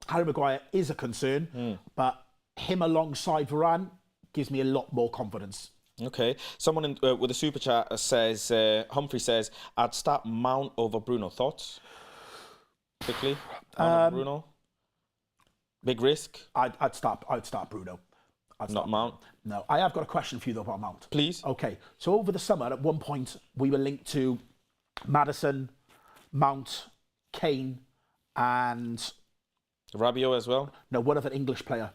Harry Maguire is a concern, but him alongside Varane gives me a lot more confidence. Okay. Someone with a super chat says, Humphrey says, I'd start Mount over Bruno. Thoughts? Quickly. Bruno? Big risk? I'd start Bruno. Not Mount? No. I have got a question for you, though, about Mount. Please. Okay. So over the summer, at one point, we were linked to Maddison, Mount, Kane, and... Rabiot as well? No, one other English player.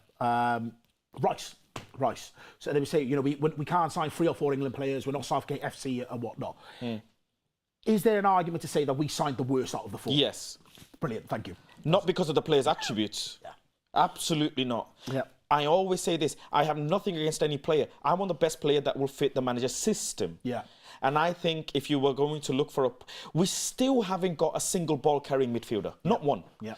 Rice. So they would say, we can't sign 3 or 4 England players. We're not Southgate FC and whatnot. Is there an argument to say that we signed the worst out of the 4? Yes. Brilliant, thank you. Not because of the players' attributes. Yeah. Absolutely not. Yeah. I always say this. I have nothing against any player. I want the best player that will fit the manager's system. Yeah. And I think if you were going to look for we still haven't got a single ball-carrying midfielder. Not one. Yeah.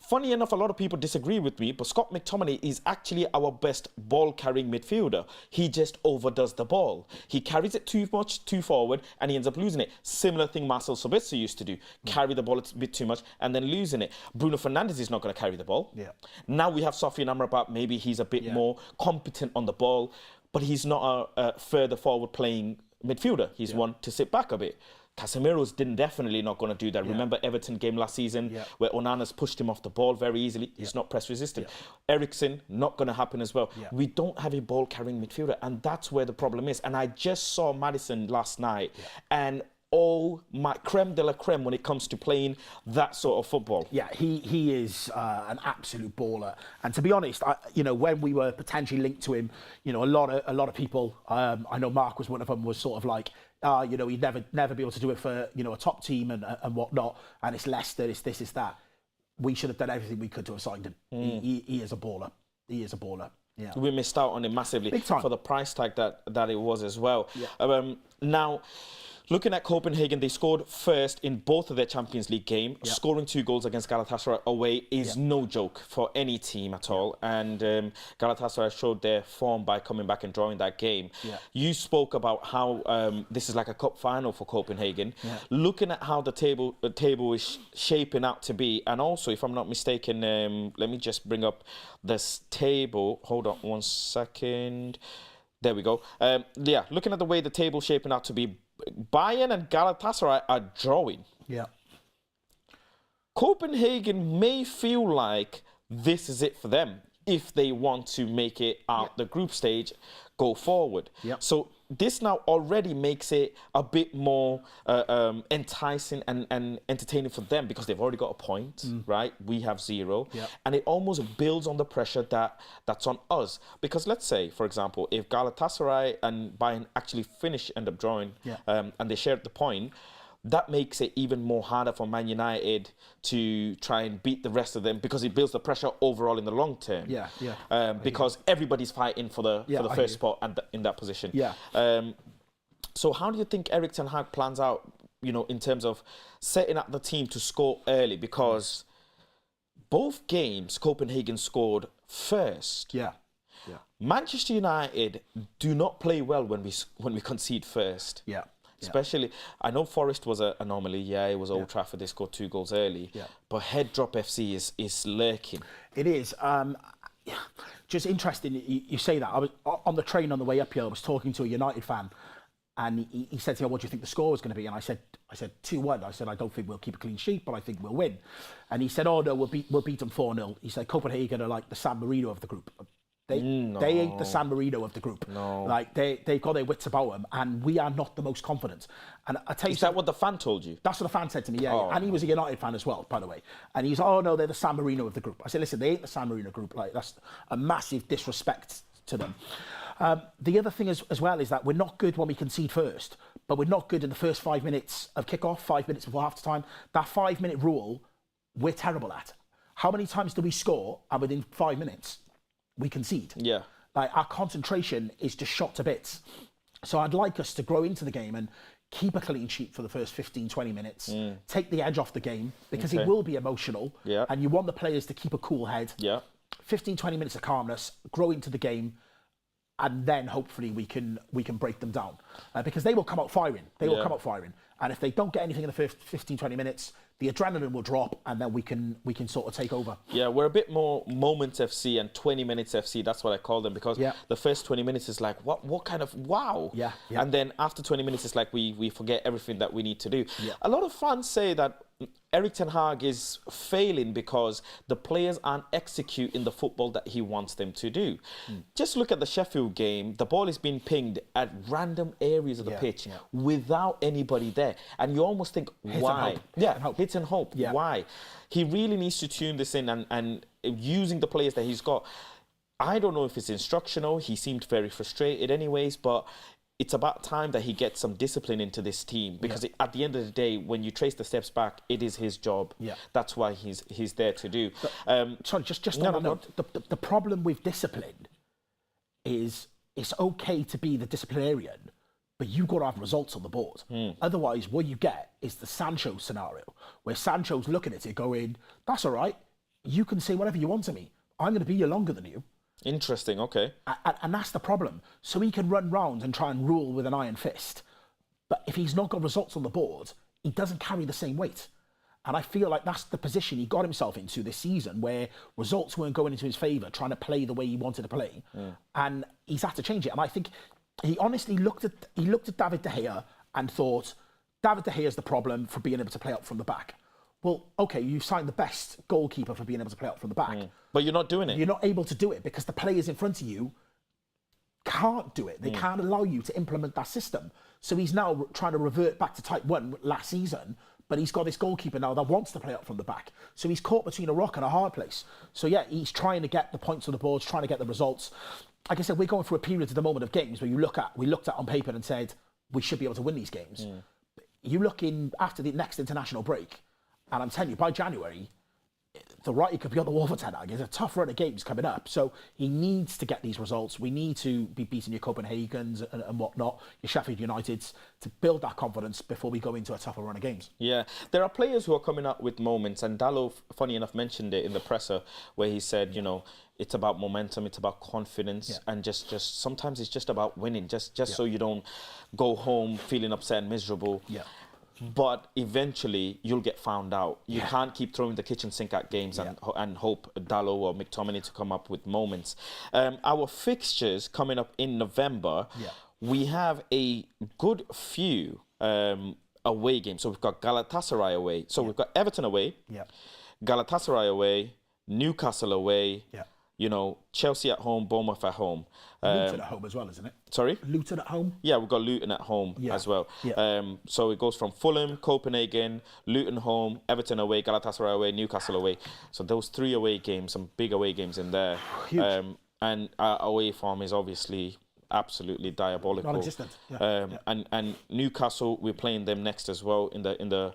Funny enough, a lot of people disagree with me, but Scott McTominay is actually our best ball-carrying midfielder. He just overdoes the ball. He carries it too much, too forward, and he ends up losing it. Similar thing Marcel Sabitzer used to do. Carry the ball a bit too much and then losing it. Bruno Fernandes is not going to carry the ball. Yeah. Now we have Sofian Amrabat. Maybe he's a bit more competent on the ball, but he's not a further forward playing midfielder. He's one to sit back a bit. Casemiro's definitely not going to do that. Yeah. Remember Everton game last season where Onana's pushed him off the ball very easily. He's not press resistant. Eriksen, not going to happen as well. Yeah. We don't have a ball-carrying midfielder, and that's where the problem is. And I just saw Maddison last night, and my creme de la creme when it comes to playing that sort of football. Yeah, he is an absolute baller. And to be honest, when we were potentially linked to him, a lot of people, I know Mark was one of them, was sort of like, he'd never be able to do it for, a top team and whatnot. And it's Leicester, it's this, it's that. We should have done everything we could to have signed him. He is a baller. He is a baller. Yeah. We missed out on him massively for the price tag that it was as well. Yeah. Now, looking at Copenhagen, they scored first in both of their Champions League games. Yep. Scoring 2 goals against Galatasaray away is no joke for any team at all. And Galatasaray showed their form by coming back and drawing that game. Yeah. You spoke about how this is like a cup final for Copenhagen. Yeah. Looking at how the table is shaping out to be, and also, if I'm not mistaken, let me just bring up this table. Hold on 1 second. There we go. Looking at the way the table's shaping out to be, Bayern and Galatasaray are drawing. Yeah. Copenhagen may feel like this is it for them if they want to make it out the group stage, go forward. Yep. So this now already makes it a bit more enticing and entertaining for them because they've already got a point, right? We have 0. Yep. And it almost builds on the pressure that's on us. Because let's say, for example, if Galatasaray and Bayern actually end up drawing, and they share the point, that makes it even more harder for Man United to try and beat the rest of them because it builds the pressure overall in the long term. Because everybody's fighting for the first spot in that position. Yeah. So how do you think Erik ten Hag plans out, in terms of setting up the team to score early? Because both games Copenhagen scored first. Yeah. Manchester United do not play well when we concede first. Yeah. Especially, I know Forest was an anomaly. Yeah, it was Old Trafford. They scored 2 goals early. Yeah. But Head Drop FC is lurking. It is. Just interesting you say that. I was on the train on the way up here. I was talking to a United fan, and he said to me, "What do you think the score was going to be?" And I said 2-1. I said, "I don't think we'll keep a clean sheet, but I think we'll win." And he said, "Oh no, we'll beat them 4-0." He said Copenhagen are like the San Marino of the group. They ain't the San Marino of the group. No. Like they've got their wits about them, and we are not the most confident. And I tell you, Is that what the fan told you? that's what the fan said to me. Yeah, Oh. and he was a United fan as well, by the way. And he's, "Oh no, they're the San Marino of the group." I said, "Listen, they ain't the San Marino group. Like that's a massive disrespect to them." The other thing as well is that we're not good when we concede first, but we're not good in the first 5 minutes of kickoff, 5 minutes before half time. That 5-minute rule, we're terrible at. How many times do we score and within 5 minutes we concede? Yeah. Like our concentration is just shot to bits. So I'd like us to grow into the game and keep a clean sheet for the first 15, 20 minutes, take the edge off the game, because it will be emotional. Yeah. And you want the players to keep a cool head. Yeah. 15, 20 minutes of calmness, grow into the game, and then hopefully we can break them down. Because they will come out firing. They will come out firing. And if they don't get anything in the first 15, 20 minutes, the adrenaline will drop, and then we can sort of take over. Yeah, we're a bit more moments FC and 20 minutes FC. That's what I call them, because the first 20 minutes is like, what kind of wow? Yeah. And then after 20 minutes, it's like we forget everything that we need to do. Yeah. A lot of fans say that Erik ten Hag is failing because the players aren't executing the football that he wants them to do. Just look at the Sheffield game. The ball is being pinged at random areas of the pitch without anybody there. And you almost think, why? Hit and hope. Yeah. Why? He really needs to tune this in and using the players that he's got. I don't know if it's instructional. He seemed very frustrated anyways, but it's about time that he gets some discipline into this team, because at the end of the day, when you trace the steps back, it is his job. Yeah. That's why he's there to do. Sorry, just on that note, the problem with discipline is it's okay to be the disciplinarian, but you've got to have results on the board. Otherwise, what you get is the Sancho scenario, where Sancho's looking at it going, "That's all right, you can say whatever you want to me. I'm going to be here longer than you." Interesting, okay. And that's the problem. So he can run round and try and rule with an iron fist. But if he's not got results on the board, he doesn't carry the same weight. And I feel like that's the position he got himself into this season, where results weren't going into his favour, trying to play the way he wanted to play. And he's had to change it. And I think he honestly looked at David De Gea and thought, David De Gea is the problem for being able to play out from the back. Well, okay, you've signed the best goalkeeper for being able to play out from the back. But you're not doing it. You're not able to do it because the players in front of you can't do it. They can't allow you to implement that system. So he's now trying to revert back to type 1 last season, but he's got this goalkeeper now that wants to play out from the back. So he's caught between a rock and a hard place. So yeah, he's trying to get the points on the board, trying to get the results. Like I said, we're going through a period at the moment of games where we looked at on paper and said, we should be able to win these games. You look in after the next international break, and I'm telling you, by January, the writing could be on the wall for Ten Hag. There's a tough run of games coming up. So he needs to get these results. We need to be beating your Copenhagens and whatnot, your Sheffield Uniteds, to build that confidence before we go into a tougher run of games. Yeah, there are players who are coming up with moments, and Dallo, funny enough, mentioned it in the presser where he said, you know, it's about momentum, it's about confidence, and just sometimes it's just about winning, just so you don't go home feeling upset and miserable. Yeah. But eventually, you'll get found out. You can't keep throwing the kitchen sink at games and hope Dallo or McTominay to come up with moments. Our fixtures coming up in November, we have a good few away games. So we've got Galatasaray away. So we've got Everton away, Galatasaray away, Newcastle away, you know, Chelsea at home, Bournemouth at home. Luton at home as well, isn't it? Sorry? Luton at home? Yeah, we've got Luton at home as well. So it goes from Fulham, Copenhagen, Luton home, Everton away, Galatasaray away, Newcastle away. So those 3 away games, some big away games in there. Huge. And our away form is obviously absolutely diabolical. Non-existent. And Newcastle, we're playing them next as well in the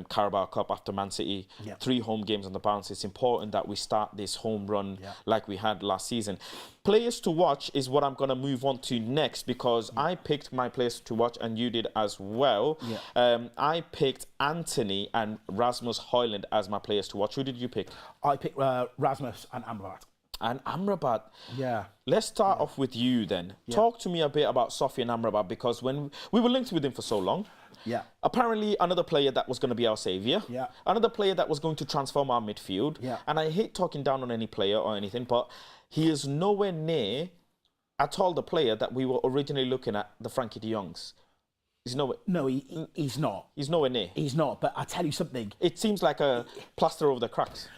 Carabao Cup after Man City. 3 home games on the bounce. It's important that we start this home run like we had last season. Players to watch is what I'm going to move on to next, because I picked my players to watch and you did as well. I picked Anthony and Rasmus Hojlund as my players to watch. Who did you pick? I picked Rasmus and Amrabat. And Amrabat. Yeah. Let's start off with you then. Talk to me a bit about Sofian Amrabat, because when we were linked with him for so long, apparently another player that was going to be our saviour, another player that was going to transform our midfield. And I hate talking down on any player or anything, but he is nowhere near at all the player that we were originally looking at, the Frankie de Jongs. He's nowhere. No, he's not. He's nowhere near. He's not. But I tell you something. It seems like a plaster over the cracks.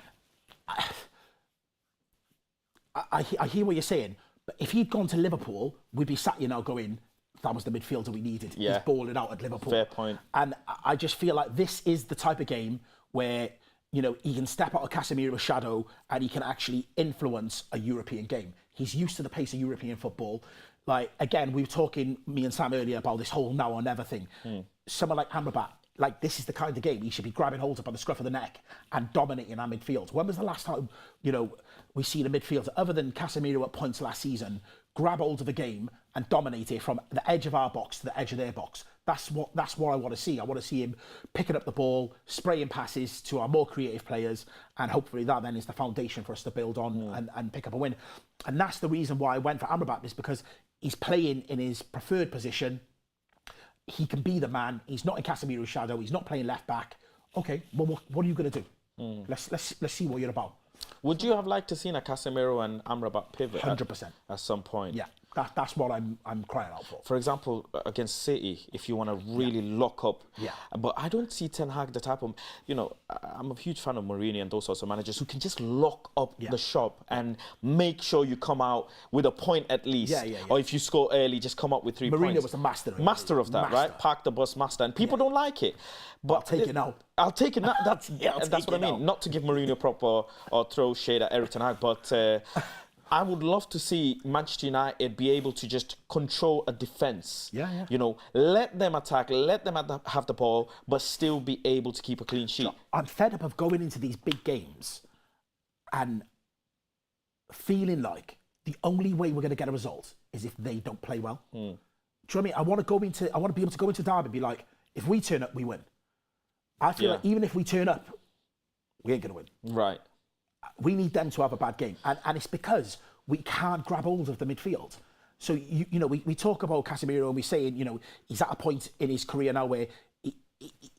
I hear what you're saying, but if he'd gone to Liverpool, we'd be sat here now going, that was the midfielder we needed. He's balling out at Liverpool. Fair point. And I just feel like this is the type of game where, you know, he can step out of Casemiro's shadow and he can actually influence a European game. He's used to the pace of European football. Like, again, we were talking, me and Sam earlier, about this whole now or never thing. Someone like Amrabat, like, this is the kind of game he should be grabbing hold of by the scruff of the neck and dominating our midfield. When was the last time, you know, we seen a midfielder, other than Casemiro at points last season, grab hold of a game and dominate it from the edge of our box to the edge of their box? That's what I want to see. I want to see him picking up the ball, spraying passes to our more creative players, and hopefully that then is the foundation for us to build on and pick up a win. And that's the reason why I went for Amrabat, is because he's playing in his preferred position. He can be the man. He's not in Casemiro's shadow. He's not playing left back. Okay, well, what are you going to do? Let's see what you're about. Would you have liked to see a Casemiro and Amrabat pivot 100% at some point? Yeah, that's what I'm crying out for. For example, against City, if you want to really lock up. Yeah. But I don't see Ten Hag the type of, you know, I'm a huge fan of Mourinho and those sorts of managers who can just lock up the shop and make sure you come out with a point at least. Or if you score early, just come up with 3 points. Mourinho was the master of that, right? Park the bus master. And people don't like it. But I'll take it now. I'll take it now. That's what I mean. Now. Not to give Mourinho proper or throw shade at Eric Ten Hag, but I would love to see Manchester United be able to just control a defence. You know, let them attack, let them have the ball, but still be able to keep a clean sheet. I'm fed up of going into these big games and feeling like the only way we're going to get a result is if they don't play well. Do you know what I mean? I want to be able to go into Derby and be like, if we turn up, we win. I feel like even if we turn up, we ain't going to win. Right. We need them to have a bad game. And it's because we can't grab hold of the midfield. So, you know, we talk about Casemiro and we say, you know, he's at a point in his career now where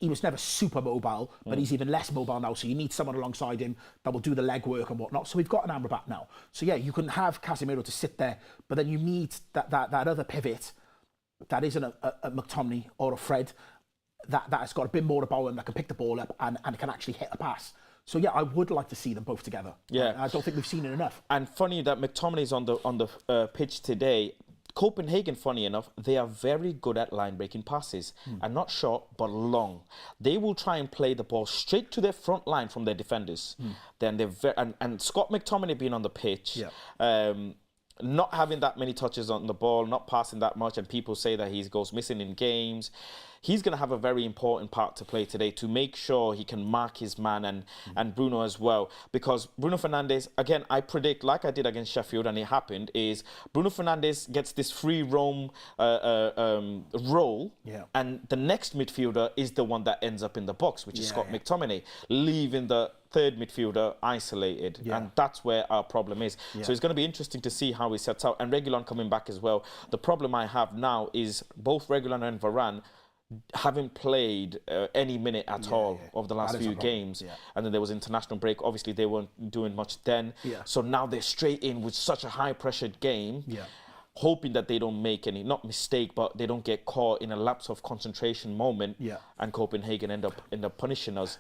he was never super mobile, but he's even less mobile now. So you need someone alongside him that will do the legwork and whatnot. So we've got an Amrabat now. So, yeah, you can have Casemiro to sit there, but then you need that other pivot that isn't a McTominay or a Fred that has got a bit more about him, that can pick the ball up and can actually hit a pass. So yeah, I would like to see them both together. Yeah, I don't think we've seen it enough. And funny that McTominay's on the pitch today. Copenhagen, funny enough, they are very good at line-breaking passes, and not short but long. They will try and play the ball straight to their front line from their defenders. Then they're and Scott McTominay being on the pitch. Not having that many touches on the ball, not passing that much, and people say that he goes missing in games. He's going to have a very important part to play today to make sure he can mark his man and Bruno as well. Because Bruno Fernandes, again, I predict, like I did against Sheffield, and it happened, is Bruno Fernandes gets this free roam role, and the next midfielder is the one that ends up in the box, which is Scott McTominay, leaving the third midfielder isolated, and that's where our problem is. So it's going to be interesting to see how he sets out, and Reguilon coming back as well. The problem I have now is both Reguilon and Varane haven't played any minute at all over the last few games, and then there was international break. Obviously they weren't doing much then, so now they're straight in with such a high pressured game, hoping that they don't make any, not mistake, but they don't get caught in a lapse of concentration moment, and Copenhagen end up punishing us.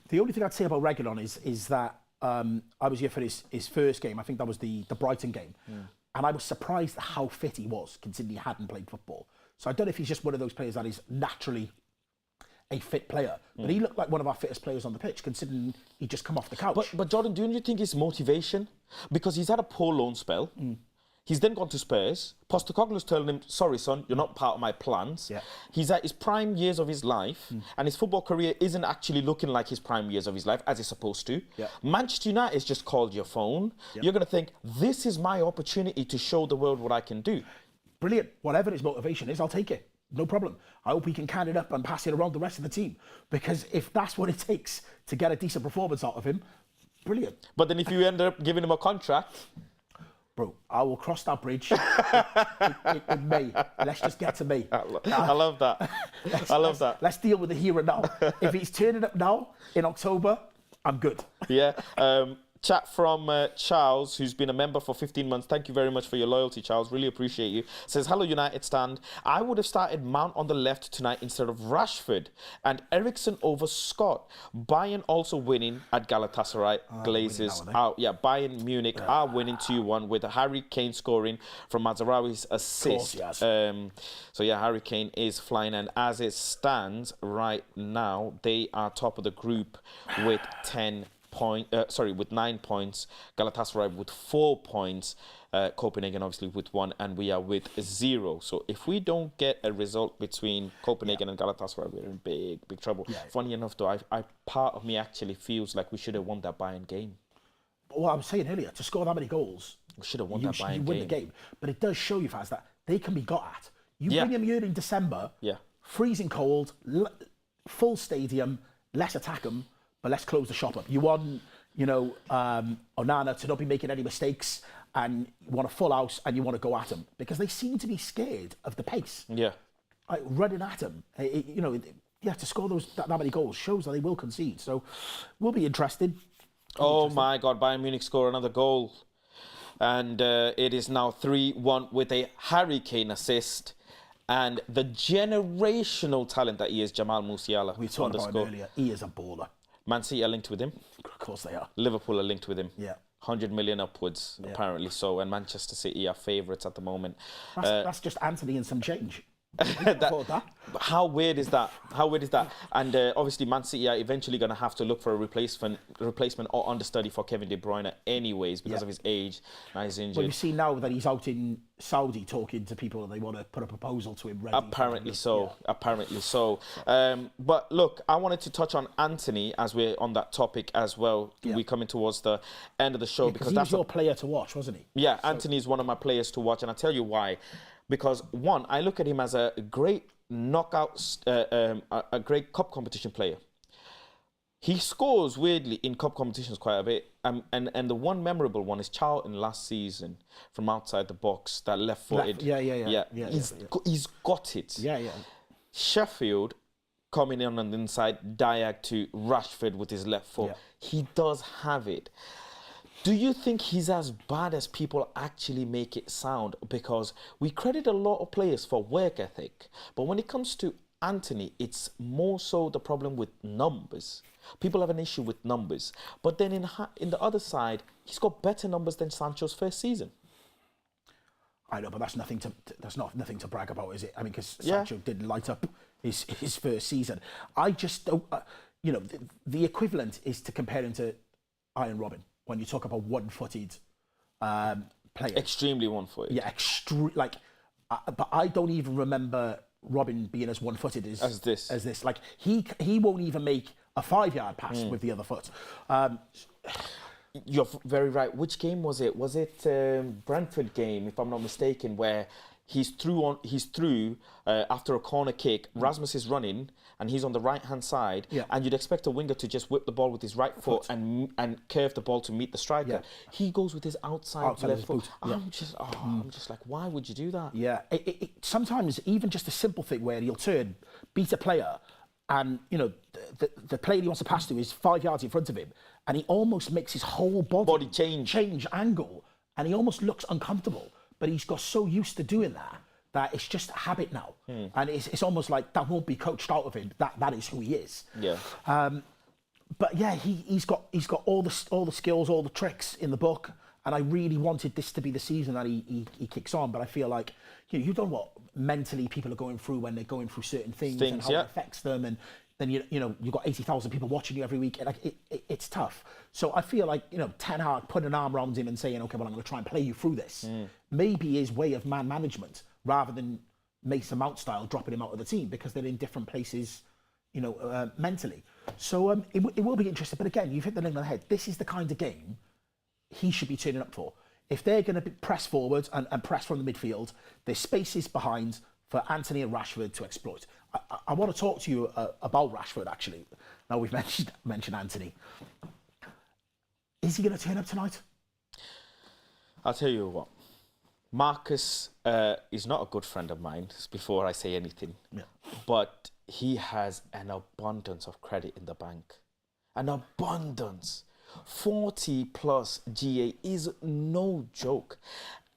The only thing I'd say about Reguilon is that I was here for his first game. I think that was the Brighton game, and I was surprised at how fit he was, considering he hadn't played football. So I don't know if he's just one of those players that is naturally a fit player, but he looked like one of our fittest players on the pitch, considering he'd just come off the couch. But Jordan, don't you think it's motivation? Because he's had a poor loan spell. He's then gone to Spurs. Postecoglou's telling him, sorry, son, you're not part of my plans. He's at his prime years of his life, and his football career isn't actually looking like his prime years of his life, as it's supposed to. Manchester United has just called your phone. You're going to think, this is my opportunity to show the world what I can do. Brilliant. Whatever his motivation is, I'll take it. No problem. I hope we can can it up and pass it around the rest of the team. Because if that's what it takes to get a decent performance out of him, brilliant. But then if you end up giving him a contract, Bro, I will cross that bridge in May. Let's just get to May. I love that. I love that. Let's deal with the here and now. If he's turning up now in October, I'm good. Yeah. Chat from Charles, who's been a member for 15 months. Thank you very much for your loyalty, Charles. Really appreciate you. Says, hello, United stand. I would have started Mount on the left tonight instead of Rashford and Eriksen over Scott. Bayern also winning at Galatasaray. Glazers out. Yeah, Bayern Munich are winning 2-1 with Harry Kane scoring from Mazraoui's assist. Yes. So yeah, Harry Kane is flying, and as it stands right now, they are top of the group with 9 points. Galatasaray with 4 points. Copenhagen obviously with 1, and we are with 0. So if we don't get a result between Copenhagen and Galatasaray, we're in big trouble. Yeah. Funny enough, though, I part of me actually feels like we should have won that Bayern game. What I was saying earlier, to score that many goals, we should have won that Bayern game. You win the game, but it does show you, Faz, that they can be got at. You bring them here in December, freezing cold, full stadium, let's attack them. But let's close the shop up. You want, Onana to not be making any mistakes, and you want a full house, and you want to go at them, because they seem to be scared of the pace. Yeah. Running at them, to score that many goals shows that they will concede. So, will be interesting. My God, Bayern Munich score another goal. And it is now 3-1 with a Harry Kane assist. And the generational talent that he is, Jamal Musiala. We talked about him earlier. He is a baller. Man City are linked with him. Of course they are. Liverpool are linked with him. Yeah. 100 million upwards, apparently so. And Manchester City are favourites at the moment. That's just Anthony and some change. How weird is that? And obviously Man City are eventually going to have to look for a replacement or understudy for Kevin De Bruyne anyways, because of his age. Now he's injured. Well, you see now that he's out in Saudi talking to people, and they want to put a proposal to him ready. Apparently so. But look, I wanted to touch on Anthony as we're on that topic as well. We're coming towards the end of the show, because that's your player to watch, wasn't he? Yeah, Anthony is one of my players to watch, and I'll tell you why. Because one, I look at him as a great knockout, a great cup competition player. He scores weirdly in cup competitions quite a bit, and the one memorable one is Charlton last season from outside the box, that left-footed. He's got it. Yeah. Sheffield coming in on the inside, diag to Rashford with his left foot. Yeah. He does have it. Do you think he's as bad as people actually make it sound? Because we credit a lot of players for work ethic, but when it comes to Anthony, it's more so the problem with numbers. People have an issue with numbers. But then in the other side, he's got better numbers than Sancho's first season. I know, but that's nothing to brag about, is it? I mean, because Sancho didn't light up his first season. I just don't, the equivalent is to compare him to Iron Robin. When you talk about one-footed players. Extremely one-footed. Yeah, but I don't even remember Robin being as one-footed as this. Like, he won't even make a 5-yard pass with the other foot. You're very right. Which game was it? Was it Brentford game, if I'm not mistaken, where he's through after a corner kick, Rasmus is running, and he's on the right-hand side, and you'd expect a winger to just whip the ball with his right foot and curve the ball to meet the striker. Yeah. He goes with his outside left foot. I'm just like, why would you do that? Yeah, sometimes even just a simple thing where he'll turn, beat a player, and the player he wants to pass to is 5 yards in front of him, and he almost makes his whole body change angle, and he almost looks uncomfortable. But he's got so used to doing that it's just a habit now, and it's almost like that won't be coached out of him. That is who he is. Yeah. But yeah, he's got all the skills, all the tricks in the book, and I really wanted this to be the season that he kicks on. But I feel like you don't know what mentally people are going through when they're going through certain things and how it affects them, and then you've got 80,000 people watching you every week. And it's tough. So I feel like Ten Hag putting an arm around him and saying, okay, well, I'm going to try and play you through this. Maybe his way of man management, rather than Mason Mount style dropping him out of the team, because they're in different places, mentally. So it will be interesting. But again, you've hit the nail on the head. This is the kind of game he should be turning up for. If they're going to press forward and press from the midfield, there's spaces behind for Anthony and Rashford to exploit. I want to talk to you about Rashford, actually. Now we've mentioned Anthony. Is he going to turn up tonight? I'll tell you what. Marcus is not a good friend of mine, before I say anything. Yeah. But he has an abundance of credit in the bank. An abundance. 40 plus GA is no joke.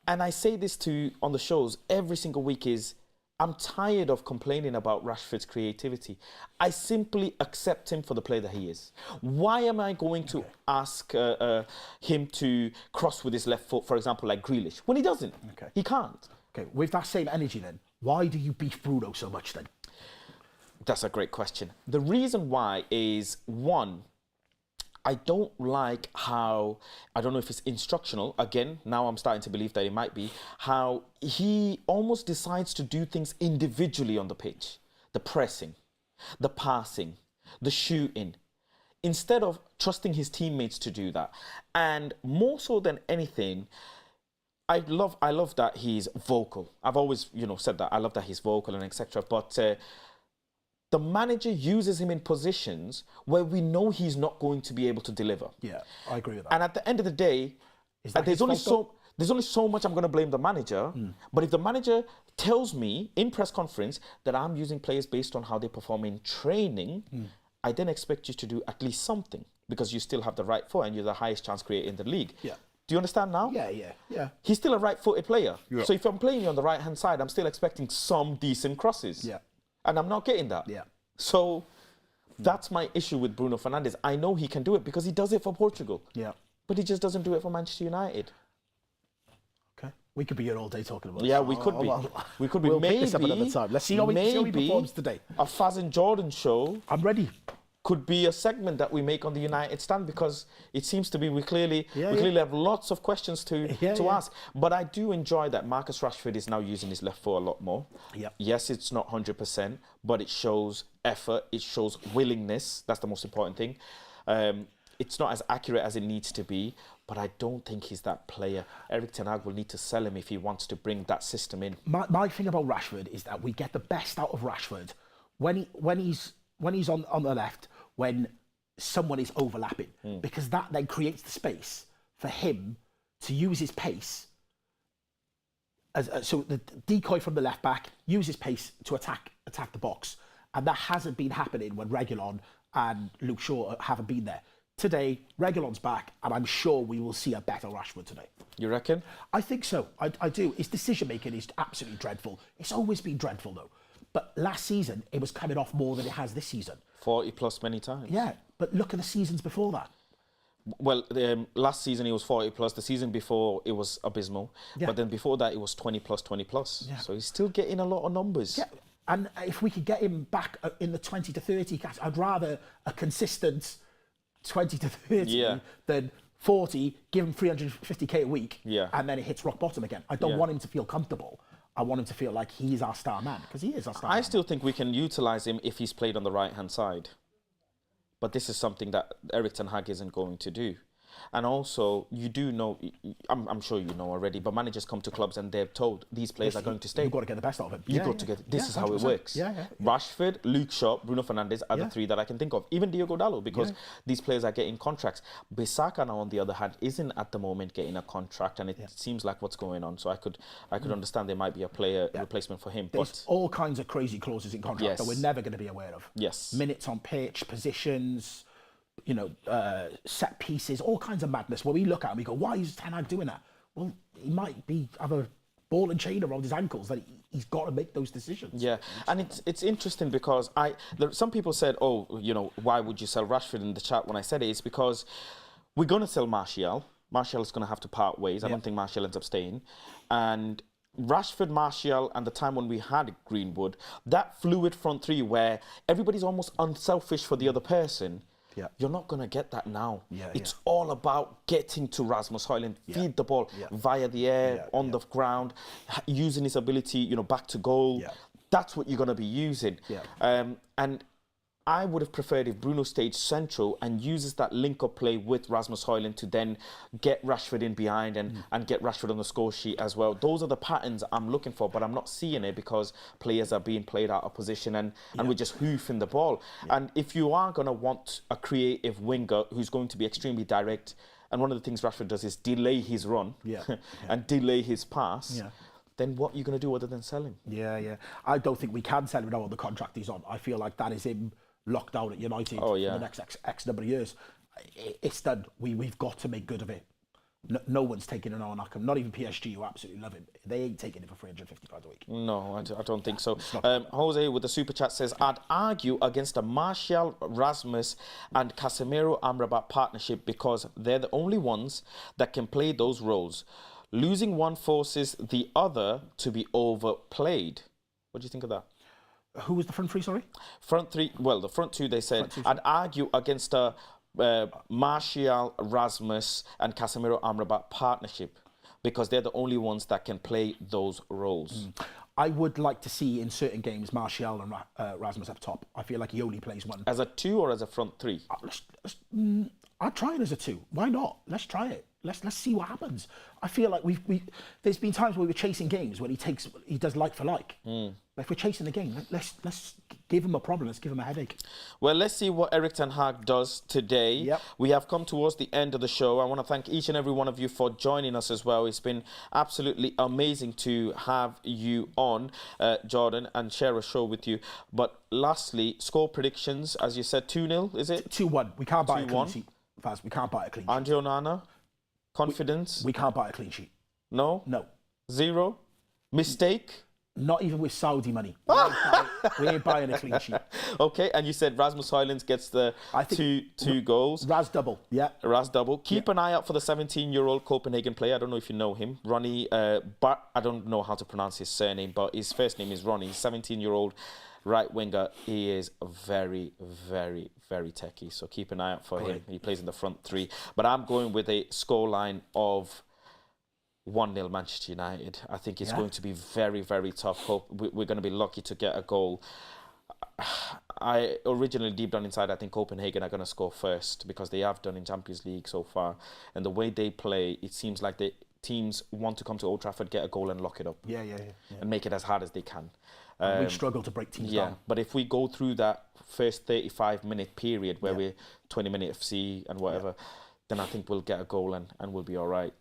And I say this on the shows every single week is, I'm tired of complaining about Rashford's creativity. I simply accept him for the player that he is. Why am I going to ask him to cross with his left foot, for example, like Grealish, when he doesn't? Okay. He can't. Okay, with that same energy then, why do you beef Bruno so much then? That's a great question. The reason why is, one, I don't like how, I don't know if it's instructional, again, now I'm starting to believe that it might be, how he almost decides to do things individually on the pitch. The pressing, the passing, the shooting, instead of trusting his teammates to do that. And more so than anything, I love that he's vocal. I've always, said that. I love that he's vocal and etc. But the manager uses him in positions where we know he's not going to be able to deliver. Yeah, I agree with that. And at the end of the day, there's only so much I'm going to blame the manager. But if the manager tells me in press conference that I'm using players based on how they perform in training, I then expect you to do at least something, because you still have the right foot and you're the highest chance creator in the league. Yeah. Do you understand now? Yeah. He's still a right-footed player. Yeah. So if I'm playing you on the right-hand side, I'm still expecting some decent crosses. Yeah. And I'm not getting that. Yeah. So that's my issue with Bruno Fernandes. I know he can do it because he does it for Portugal. Yeah. But he just doesn't do it for Manchester United. Okay. We could be here all day talking about Yeah, this. we could be. We could be. We'll maybe pick this up another time. Let's see how he performs today. A Faz and Jordan show I'm ready. could be a segment that we make on the United stand, because it seems to be we clearly have lots of questions to ask. But I do enjoy that Marcus Rashford is now using his left foot a lot more. Yep. Yes, it's not 100%, but it shows effort, it shows willingness. That's the most important thing. It's not as accurate as it needs to be, but I don't think he's that player. Erik ten Hag will need to sell him if he wants to bring that system in. My thing about Rashford is that we get the best out of Rashford when he's on the left, when someone is overlapping, because that then creates the space for him to use his pace. So the decoy from the left back, use his pace to attack the box. And that hasn't been happening when Reguilon and Luke Shaw haven't been there. Today, Reguilon's back, and I'm sure we will see a better Rashford today. You reckon? I think so. I do. His decision-making is absolutely dreadful. It's always been dreadful, though. But last season, it was coming off more than it has this season. 40 plus many times. Yeah, but look at the seasons before that. Well, last season he was 40 plus. The season before it was abysmal. Yeah. But then before that it was 20 plus, 20 plus. Yeah. So he's still getting a lot of numbers. Yeah, and if we could get him back in the 20 to 30 category, I'd rather a consistent 20 to 30 than 40, give him 350k a week, and then it hits rock bottom again. I don't want him to feel comfortable. I want him to feel like he's our star man, because he is our star man. I still think we can utilise him if he's played on the right-hand side. But this is something that Erik ten Hag isn't going to do. And also, you do know, I'm sure you know already, but managers come to clubs and they're told these players are going to stay. You've got to get the best out of him. You've got to get, this is how it works. Rashford, Luke Shaw, Bruno Fernandes are the three that I can think of. Even Diogo Dalot, because these players are getting contracts. Bissaka now, on the other hand, isn't at the moment getting a contract, and it seems like what's going on. So I could understand there might be a player replacement for him. There's all kinds of crazy clauses in contract that we're never going to be aware of. Yes. Minutes on pitch, positions, set pieces, all kinds of madness where we look at and we go, why is Ten Hag doing that? Well, he might have a ball and chain around his ankles that he's got to make those decisions. Yeah, and it's interesting because some people said, why would you sell Rashford in the chat when I said it? It's because we're going to sell Martial. Martial is going to have to part ways. I don't think Martial ends up staying. And Rashford, Martial, and the time when we had Greenwood, that fluid front three where everybody's almost unselfish for the other person. Yeah. You're not going to get that now. It's all about getting to Rasmus Hojlund, feed the ball via the air, on the ground, using his ability, back to goal. That's what you're going to be using. And I would have preferred if Bruno stayed central and uses that link-up play with Rasmus Hojlund to then get Rashford in behind and get Rashford on the score sheet as well. Those are the patterns I'm looking for, but I'm not seeing it because players are being played out of position and we're just hoofing the ball. And if you are going to want a creative winger who's going to be extremely direct and one of the things Rashford does is delay his run and delay his pass, then what are you going to do other than sell him? Yeah. I don't think we can sell him now on the contract he's on. I feel like that is him locked down at United for the next X number of years. It's done. We've got to make good of it. No one's taking an on him. Not even PSG, who absolutely love him. They ain't taking him for £350 a week. No, I don't think so. Jose with the super chat says, I'd argue against a Martial, Rasmus and Casemiro Amrabat partnership because they're the only ones that can play those roles. Losing one forces the other to be overplayed. What do you think of that? Who was the front three, sorry? Front three, well, the front two, they said, I'd argue against a Martial, Rasmus and Casemiro Amrabat partnership because they're the only ones that can play those roles. I would like to see in certain games Martial and Rasmus up top. I feel like he only plays one. As a 2 or as a front 3? I'd try it as a 2. Why not? Let's try it. Let's see what happens. I feel like there's been times where we were chasing games when he does like for like. But if we're chasing the game, let's give him a problem. Let's give him a headache. Well, let's see what Erik ten Hag does today. Yep. We have come towards the end of the show. I want to thank each and every one of you for joining us as well. It's been absolutely amazing to have you on, Jordan, and share a show with you. But lastly, score predictions, as you said, 2-0, is it? 2-1. We can't buy a clean sheet. Faz, we can't buy a clean sheet. Andre Onana, confidence? We can't buy a clean sheet. No? No. 0? Mistake? Not even with Saudi money. We ain't buying a clean sheet. Okay, and you said Rasmus Hojlund gets the two goals. Raz double, yeah. Raz double. Keep an eye out for the 17-year-old Copenhagen player. I don't know if you know him. Ronnie, but I don't know how to pronounce his surname, but his first name is Ronnie. 17-year-old right winger. He is very, very, very techy. So keep an eye out for him. He plays in the front 3. But I'm going with a scoreline of 1-0 Manchester United. I think it's going to be very, very tough. Hope we're going to be lucky to get a goal. I originally, deep down inside, I think Copenhagen are going to score first because they have done in Champions League so far. And the way they play, it seems like the teams want to come to Old Trafford, get a goal and lock it up. Yeah. And make it as hard as they can. We struggle to break teams down. But if we go through that first 35-minute period where we're 20-minute FC and whatever, then I think we'll get a goal and we'll be all right.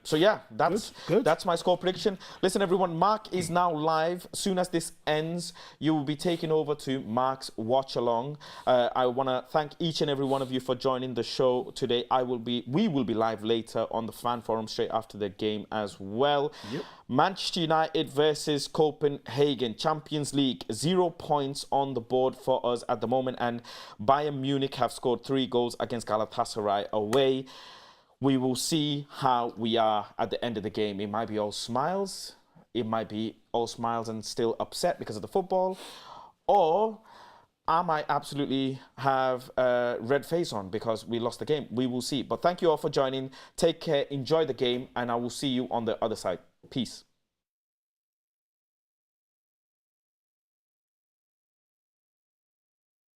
So yeah, that's my score prediction. Listen, everyone, Mark is now live. Soon as this ends, you will be taken over to Mark's watch along. I want to thank each and every one of you for joining the show today. We will be live later on the fan forum straight after the game as well. Manchester United versus Copenhagen, Champions League, 0 points on the board for us at the moment, and Bayern Munich have scored 3 goals against Galatasaray away. We will see how we are at the end of the game. It might be all smiles, it might be all smiles and still upset because of the football, or I might absolutely have a red face on because we lost the game. We will see. But thank you all for joining. Take care, enjoy the game, and I will see you on the other side. Peace.